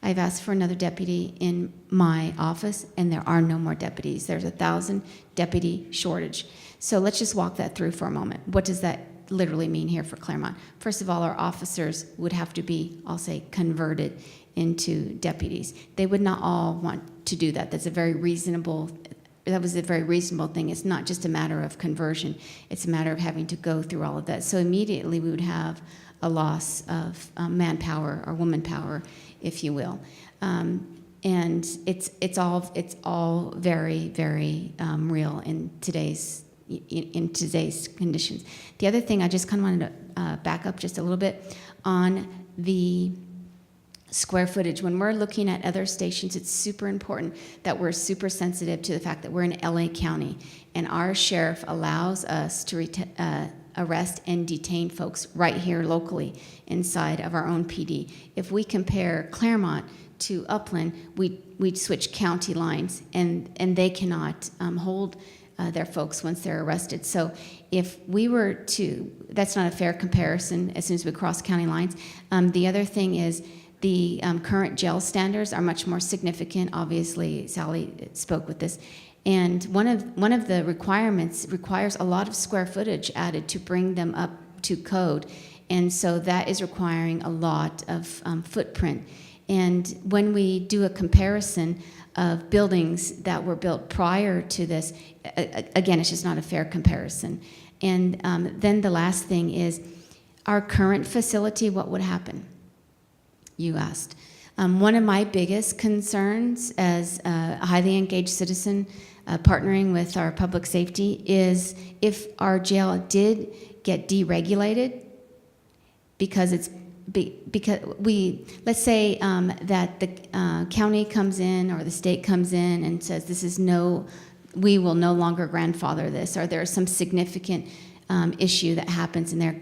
I've asked for another deputy in my office, and there are no more deputies. There's 1,000 deputy shortage. So let's just walk that through for a moment. What does that literally mean here for Claremont? First of all, our officers would have to be, I'll say, converted into deputies. They would not all want to do that. That was a very reasonable thing. It's not just a matter of conversion. It's a matter of having to go through all of that. So immediately we would have a loss of manpower or woman power, if you will. And it's all very, very real in today's conditions. The other thing, I just kind of wanted to back up just a little bit on the square footage. When we're looking at other stations, it's super important that we're super sensitive to the fact that we're in LA County, and our sheriff allows us to arrest and detain folks right here locally inside of our own PD. If we compare Claremont to Upland, we'd switch county lines, and they cannot hold their folks once they're arrested. So if we were to, that's not a fair comparison as soon as we cross county lines. The other thing is the current jail standards are much more significant. Obviously, Sally spoke with this. And one of the requirements requires a lot of square footage added to bring them up to code. And so that is requiring a lot of footprint. And when we do a comparison of buildings that were built prior to this, again, it's just not a fair comparison. And then the last thing is our current facility, what would happen? You asked. One of my biggest concerns as a highly engaged citizen partnering with our public safety is if our jail did get deregulated because let's say that the county comes in or the state comes in and says we will no longer grandfather this, or there's some significant issue that happens in there,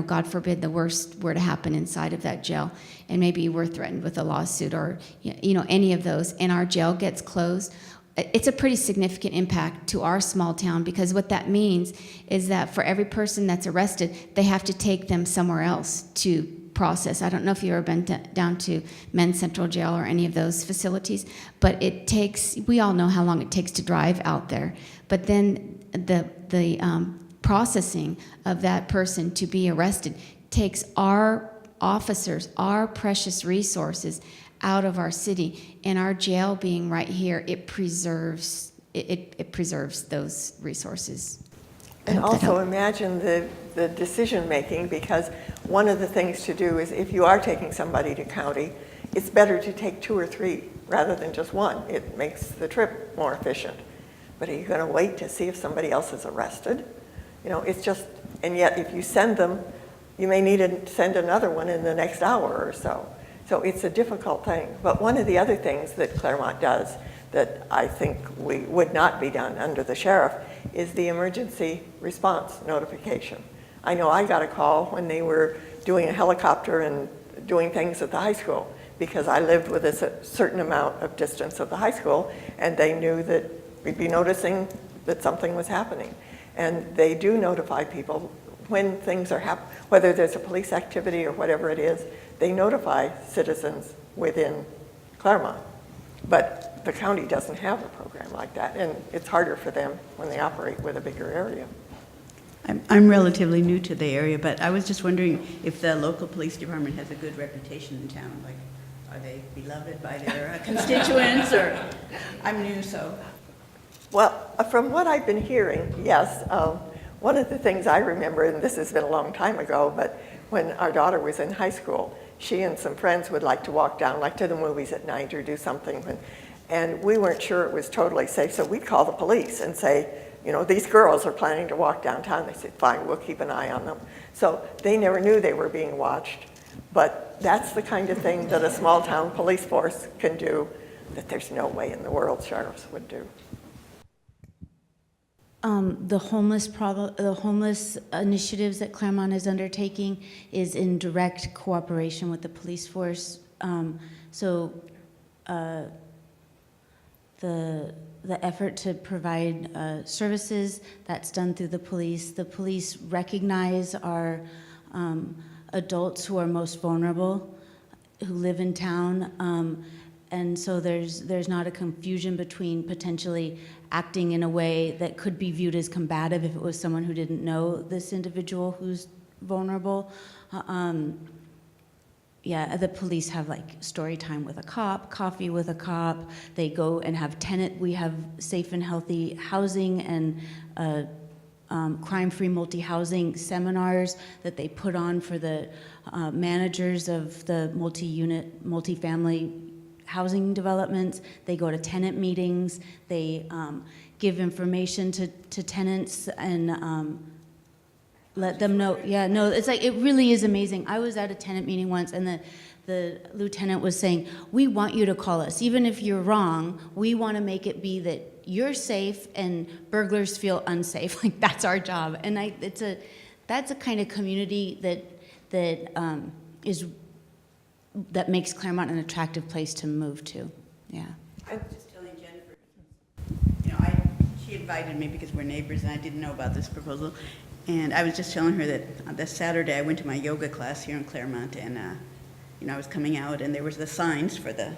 God forbid the worst were to happen inside of that jail, and maybe we're threatened with a lawsuit or, any of those, and our jail gets closed, it's a pretty significant impact to our small town, because what that means is that for every person that's arrested, they have to take them somewhere else to process. I don't know if you've ever been down to Men's Central Jail or any of those facilities, but we all know how long it takes to drive out there. But then the processing of that person to be arrested takes our officers, our precious resources out of our city, and our jail being right here, it preserves those resources. And also imagine the decision making, because one of the things to do is if you are taking somebody to county, it's better to take 2 or 3 rather than just one. It makes the trip more efficient. But are you going to wait to see if somebody else is arrested? It's just, and yet if you send them, you may need to send another one in the next hour or so. So it's a difficult thing. But one of the other things that Claremont does that I think would not be done under the sheriff is the emergency response notification. I know I got a call when they were doing a helicopter and doing things at the high school, because I lived with a certain amount of distance of the high school, and they knew that we'd be noticing that something was happening. And they do notify people when things are happening, whether there's a police activity or whatever it is, they notify citizens within Claremont. But the county doesn't have a program like that, and it's harder for them when they operate with a bigger area. I'm relatively new to the area, but I was just wondering if the local police department has a good reputation in town. Like, are they beloved by their constituents, or I'm new, so. Well, from what I've been hearing, yes. One of the things I remember, and this has been a long time ago, but when our daughter was in high school, she and some friends would like to walk down, like to the movies at night or do something. And we weren't sure it was totally safe, so we'd call the police and say, these girls are planning to walk downtown. They said, fine, we'll keep an eye on them. So they never knew they were being watched. But that's the kind of thing that a small-town police force can do that there's no way in the world sheriffs would do. The homeless initiatives that Claremont is undertaking is in direct cooperation with the police force. The effort to provide services, that's done through the police. The police recognize our adults who are most vulnerable, who live in town, and so there's not a confusion between potentially acting in a way that could be viewed as combative if it was someone who didn't know this individual who's vulnerable. Yeah, the police have like story time with a cop, coffee with a cop. They go and have we have safe and healthy housing and crime-free multi-housing seminars that they put on for the managers of the multi-family housing developments. They go to tenant meetings. They give information to tenants and let them know. Yeah, no, it's like, it really is amazing. I was at a tenant meeting once, and the lieutenant was saying, we want you to call us. Even if you're wrong, we want to make it be that you're safe and burglars feel unsafe. Like, that's our job. And that's a kind of community that makes Claremont an attractive place to move to. Yeah. I was just telling Jennifer, she invited me because we're neighbors and I didn't know about this proposal. And I was just telling her that this Saturday I went to my yoga class here in Claremont, and I was coming out and there was the signs for the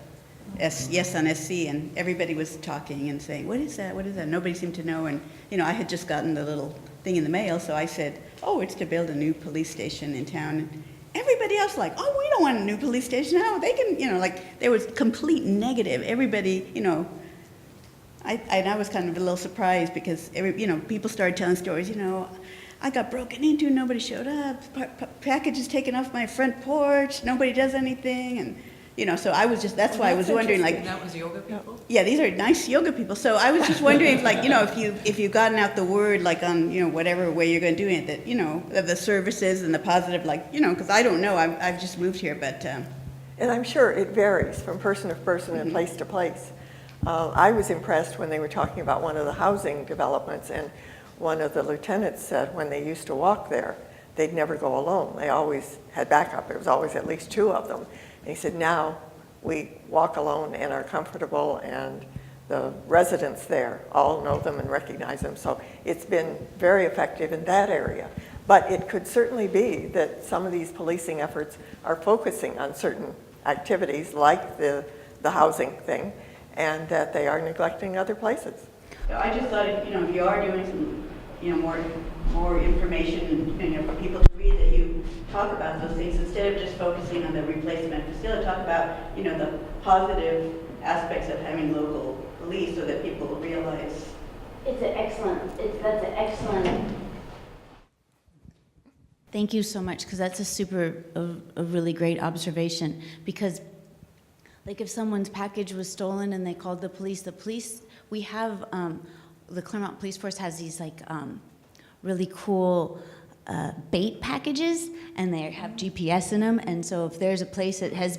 Yes on SC, and everybody was talking and saying, what is that? What is that? Nobody seemed to know. And I had just gotten the little thing in the mail, so I said, oh, it's to build a new police station in town. And everybody else like, oh, we don't want a new police station. No, they can, like, there was complete negative. Everybody, I was kind of a little surprised because people started telling stories. I got broken into, nobody showed up, packages taken off my front porch, nobody does anything, and so I was just, that's why I was wondering, like. That was yoga people? Yeah, these are nice yoga people, so I was just wondering if, like, if you've gotten out the word, like, on, whatever way you're gonna do it, that, of the services and the positive, like, because I don't know, I've just moved here, but. And I'm sure it varies from person to person and place to place. I was impressed when they were talking about one of the housing developments, and one of the lieutenants said when they used to walk there, they'd never go alone. They always had backup. There was always at least two of them. And he said, now we walk alone and are comfortable, and the residents there all know them and recognize them. So it's been very effective in that area. But it could certainly be that some of these policing efforts are focusing on certain activities like the housing thing, and that they are neglecting other places. I just thought, if you are doing some, more information, for people to read, that you talk about those things instead of just focusing on the replacement. Still talk about, the positive aspects of having local police so that people realize. That's an excellent. Thank you so much, because that's a really great observation. Because, like, if someone's package was stolen and they called the police, we have, the Clermont Police Force has these, like, really cool bait packages, and they have GPS in them. And so if there's a place that has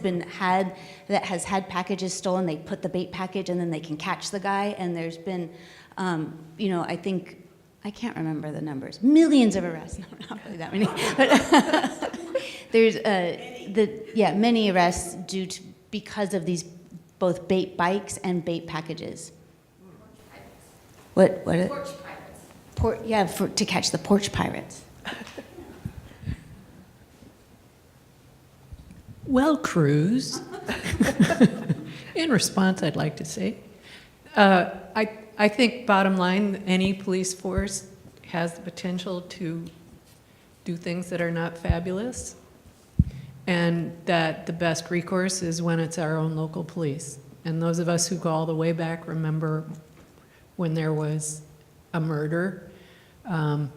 had packages stolen, they put the bait package, and then they can catch the guy. And there's been, I can't remember the numbers, millions of arrests. No, not really that many. But there's many arrests because of these both bait bikes and bait packages. What? Porch pirates. To catch the porch pirates. Well, Cruz, in response, I'd like to say, I think bottom line, any police force has the potential to do things that are not fabulous, and that the best recourse is when it's our own local police. And those of us who go all the way back remember when there was a murder, a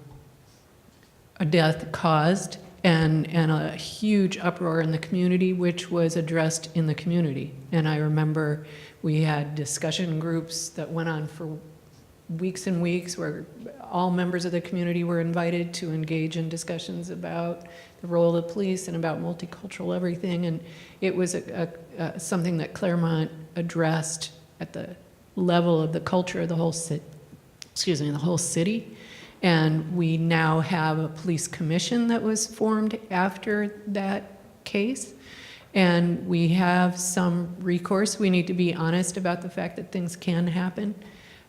death caused, and a huge uproar in the community, which was addressed in the community. And I remember we had discussion groups that went on for weeks and weeks where all members of the community were invited to engage in discussions about the role of the police and about multicultural everything. And it was something that Claremont addressed at the level of the culture of the whole the whole city. And we now have a police commission that was formed after that case. And we have some recourse. We need to be honest about the fact that things can happen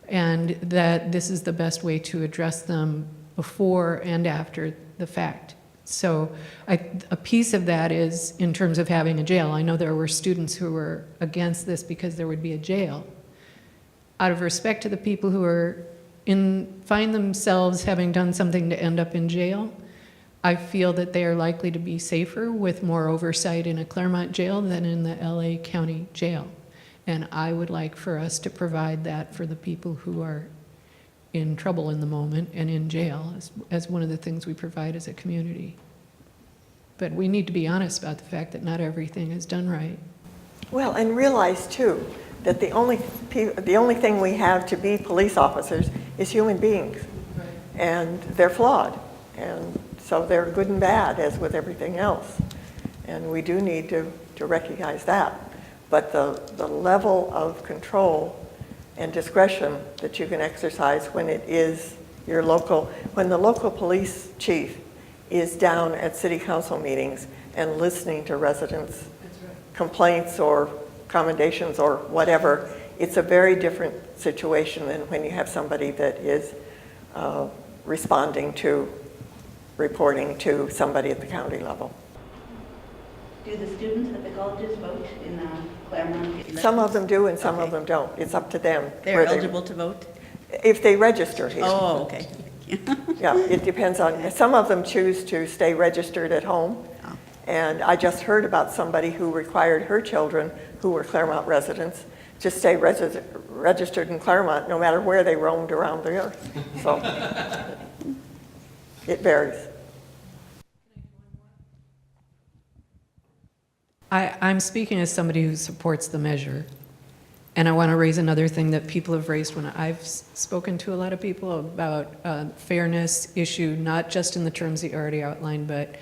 and that this is the best way to address them before and after the fact. So a piece of that is in terms of having a jail. I know there were students who were against this because there would be a jail. Out of respect to the people who are find themselves having done something to end up in jail, I feel that they are likely to be safer with more oversight in a Claremont jail than in the LA County jail. And I would like for us to provide that for the people who are in trouble in the moment and in jail as one of the things we provide as a community. But we need to be honest about the fact that not everything is done right. Well, and realize too, that the only thing we have to be police officers is human beings. Right. And they're flawed. And so they're good and bad, as with everything else. And we do need to recognize that. But the level of control and discretion that you can exercise when it is when the local police chief is down at city council meetings and listening to residents' complaints or commendations or whatever, it's a very different situation than when you have somebody that is reporting to somebody at the county level. Do the students at the colleges vote in Claremont? Some of them do and some of them don't. It's up to them. They're eligible to vote? If they register here. Oh, okay. Yeah, it depends on, some of them choose to stay registered at home. Oh. And I just heard about somebody who required her children, who were Claremont residents, to stay registered in Claremont no matter where they roamed around the earth. So it varies. I'm speaking as somebody who supports the measure. And I want to raise another thing that people have raised when I've spoken to a lot of people about fairness issue, not just in the terms you already outlined, but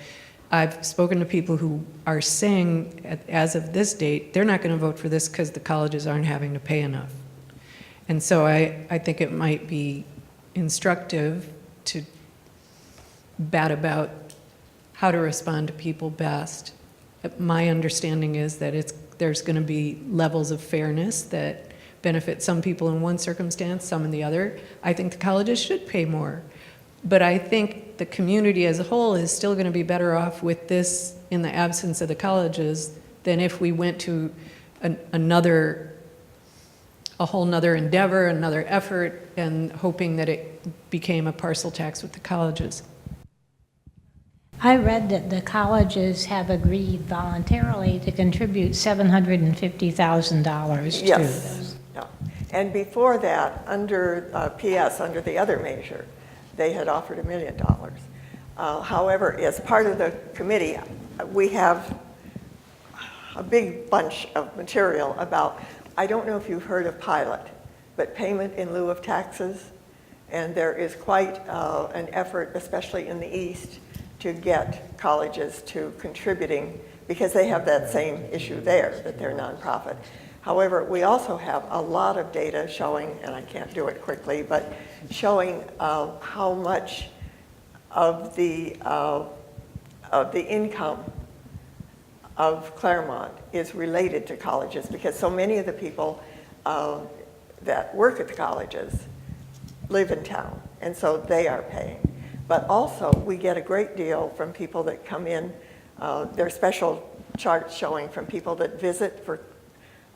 I've spoken to people who are saying, as of this date, they're not going to vote for this because the colleges aren't having to pay enough. And so I think it might be instructive to bat about how to respond to people best. My understanding is that there's going to be levels of fairness that benefit some people in one circumstance, some in the other. I think the colleges should pay more. But I think the community as a whole is still going to be better off with this in the absence of the colleges than if we went to a whole nother endeavor, another effort, and hoping that it became a parcel tax with the colleges. I read that the colleges have agreed voluntarily to contribute $750,000 to Yes. this. Yeah. And before that, under PS, under the other measure, they had offered $1 million. However, as part of the committee, we have a big bunch of material about, I don't know if you've heard of pilot, but payment in lieu of taxes. And there is quite an effort, especially in the East, to get colleges to contributing because they have that same issue there, that they're nonprofit. However, we also have a lot of data showing, and I can't do it quickly, but showing how much of the income of Claremont is related to colleges because so many of the people that work at the colleges live in town, and so they are paying. But also, we get a great deal from people that come in. There are special charts showing from people that visit for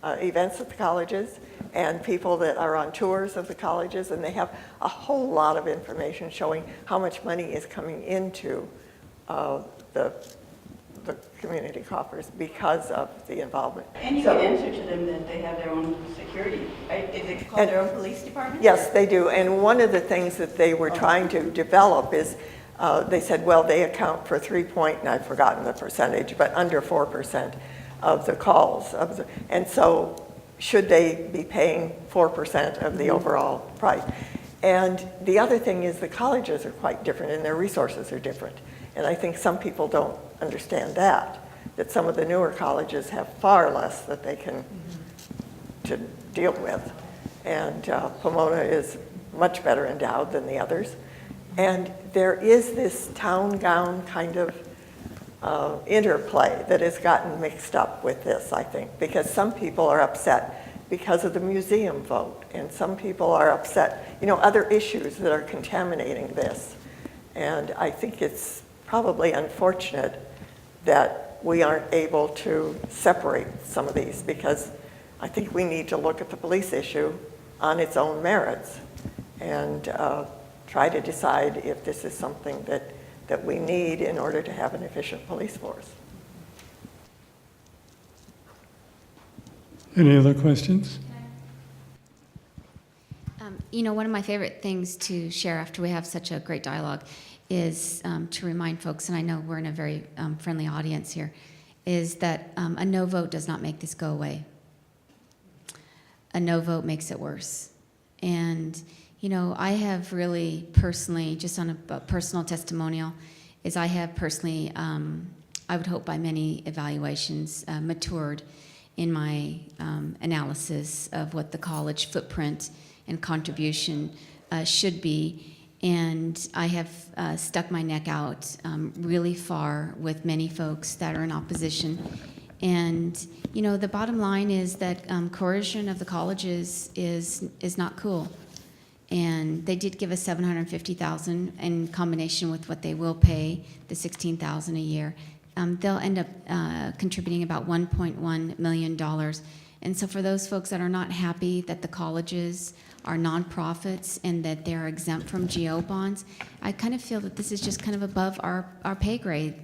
events at the colleges and people that are on tours of the colleges, and they have a whole lot of information showing how much money is coming into the community coffers because of the involvement. And you can answer to them that they have their own security, right? Is it called their own police department? Yes, they do. And one of the things that they were trying to develop is they said, well, they account for and I've forgotten the percentage, but under 4% of the calls. And so should they be paying 4% of the overall price? And the other thing is the colleges are quite different and their resources are different. And I think some people don't understand that some of the newer colleges have far less that they can to deal with. And Pomona is much better endowed than the others. And there is this town-gown kind of interplay that has gotten mixed up with this, I think, because some people are upset because of the museum vote, and some people are upset, other issues that are contaminating this. And I think it's probably unfortunate that we aren't able to separate some of these, because I think we need to look at the police issue on its own merits and try to decide if this is something that we need in order to have an efficient police force. Any other questions? One of my favorite things to share after we have such a great dialogue is to remind folks, and I know we're in a very friendly audience here, is that a no vote does not make this go away. A no vote makes it worse. And, I have really personally, just on a personal testimonial, is I have personally, I would hope by many evaluations, matured in my analysis of what the college footprint and contribution should be. And I have stuck my neck out really far with many folks that are in opposition. And, the bottom line is that coercion of the colleges is not cool. And they did give us $750,000 in combination with what they will pay, the $16,000 a year. They'll end up contributing about $1.1 million. And so for those folks that are not happy that the colleges are nonprofits and that they're exempt from GO bonds, I kind of feel that this is just kind of above our pay grade.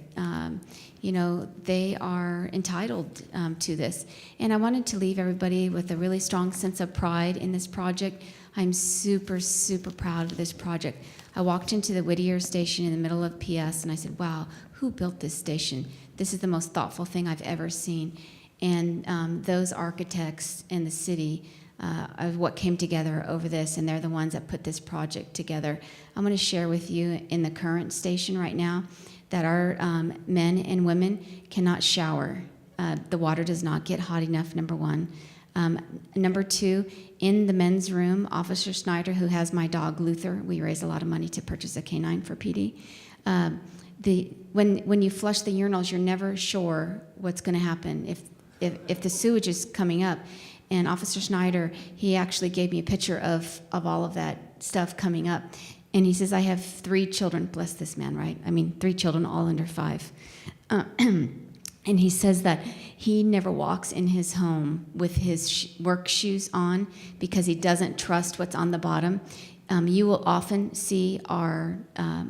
They are entitled to this. And I wanted to leave everybody with a really strong sense of pride in this project. I'm super, super proud of this project. I walked into the Whittier station in the middle of PS and I said, wow, who built this station? This is the most thoughtful thing I've ever seen. And those architects in the city of what came together over this, and they're the ones that put this project together. I'm going to share with you in the current station right now that our men and women cannot shower. The water does not get hot enough, number one. Number two, in the men's room, Officer Snyder, who has my dog Luther, we raise a lot of money to purchase a canine for PD. When you flush the urinals, you're never sure what's going to happen if the sewage is coming up. And Officer Snyder, he actually gave me a picture of all of that stuff coming up. And he says, I have 3 children. Bless this man, right? 3 children, all under 5. And he says that he never walks in his home with his work shoes on because he doesn't trust what's on the bottom. You will often see our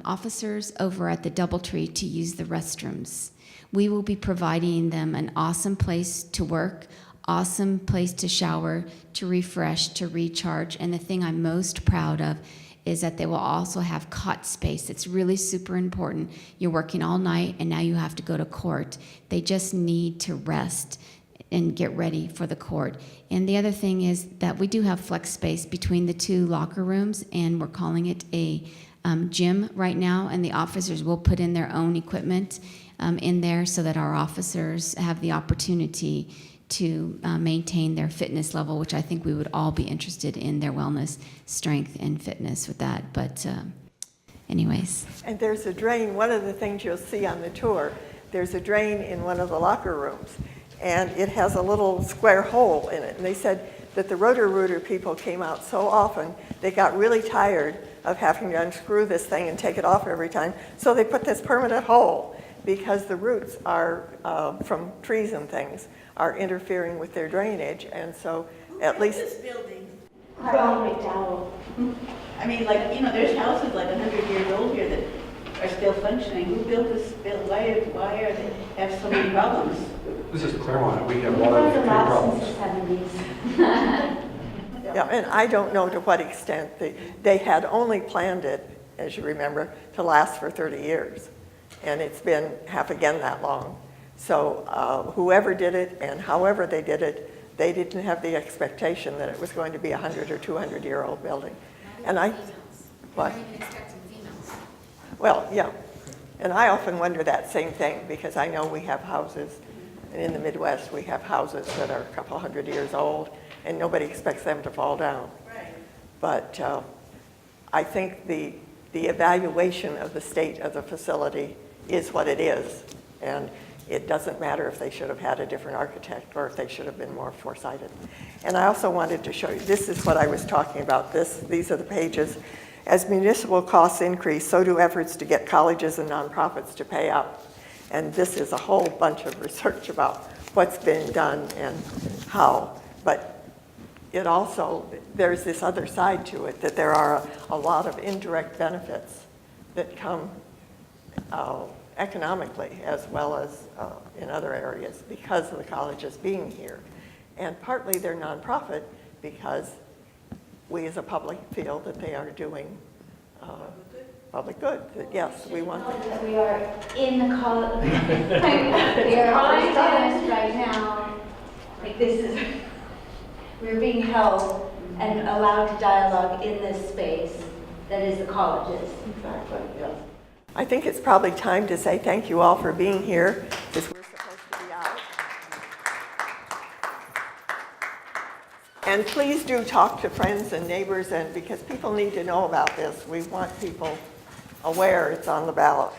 officers over at the Doubletree to use the restrooms. We will be providing them an awesome place to work, awesome place to shower, to refresh, to recharge. And the thing I'm most proud of is that they will also have cot space. It's really super important. You're working all night and now you have to go to court. They just need to rest and get ready for the court. And the other thing is that we do have flex space between the 2 locker rooms, and we're calling it a gym right now, and the officers will put in their own equipment in there so that our officers have the opportunity to maintain their fitness level, which I think we would all be interested in, their wellness, strength, and fitness with that. But anyways. And there's a drain. One of the things you'll see on the tour, there's a drain in one of the locker rooms, and it has a little square hole in it. And they said that the Roto-Rooter people came out so often, they got really tired of having to unscrew this thing and take it off every time. So they put this permanent hole because the roots are, from trees and things, are interfering with their drainage. And so at least... This building. Carl McDowell. There's houses like 100 years old here that are still functioning. Who built this building? Why are they have so many problems? This is Claremont. We have We've water learned a lot problems. since the 70s. Yeah, and I don't know to what extent they had only planned it, as you remember, to last for 30 years. And it's been half again that long. So whoever did it and however they did it, they didn't have the expectation that it was going to be a 100 or 200-year-old building. And what? Well, yeah. And I often wonder that same thing, because I know we have houses, and in the Midwest, we have houses that are a couple hundred years old, and nobody expects them to fall down. Right. But I think the evaluation of the state of the facility is what it is. And it doesn't matter if they should have had a different architect or if they should have been more foresighted. And I also wanted to show you, this is what I was talking about. These are the pages. As municipal costs increase, so do efforts to get colleges and nonprofits to pay up. And this is a whole bunch of research about what's been done and how. But it also, there's this other side to it, that there are a lot of indirect benefits that come economically as well as in other areas because of the colleges being here. And partly they're nonprofit because we as a public feel that they are doing public good. That yes, we want them. That we are in the college, we are on campus right now, like this is, we're being held and allowed to dialogue in this space that is the colleges. Exactly, yes. I think it's probably time to say thank you all for being here, because we're supposed to be out. And please do talk to friends and neighbors, and because people need to know about this. We want people aware it's on the ballot.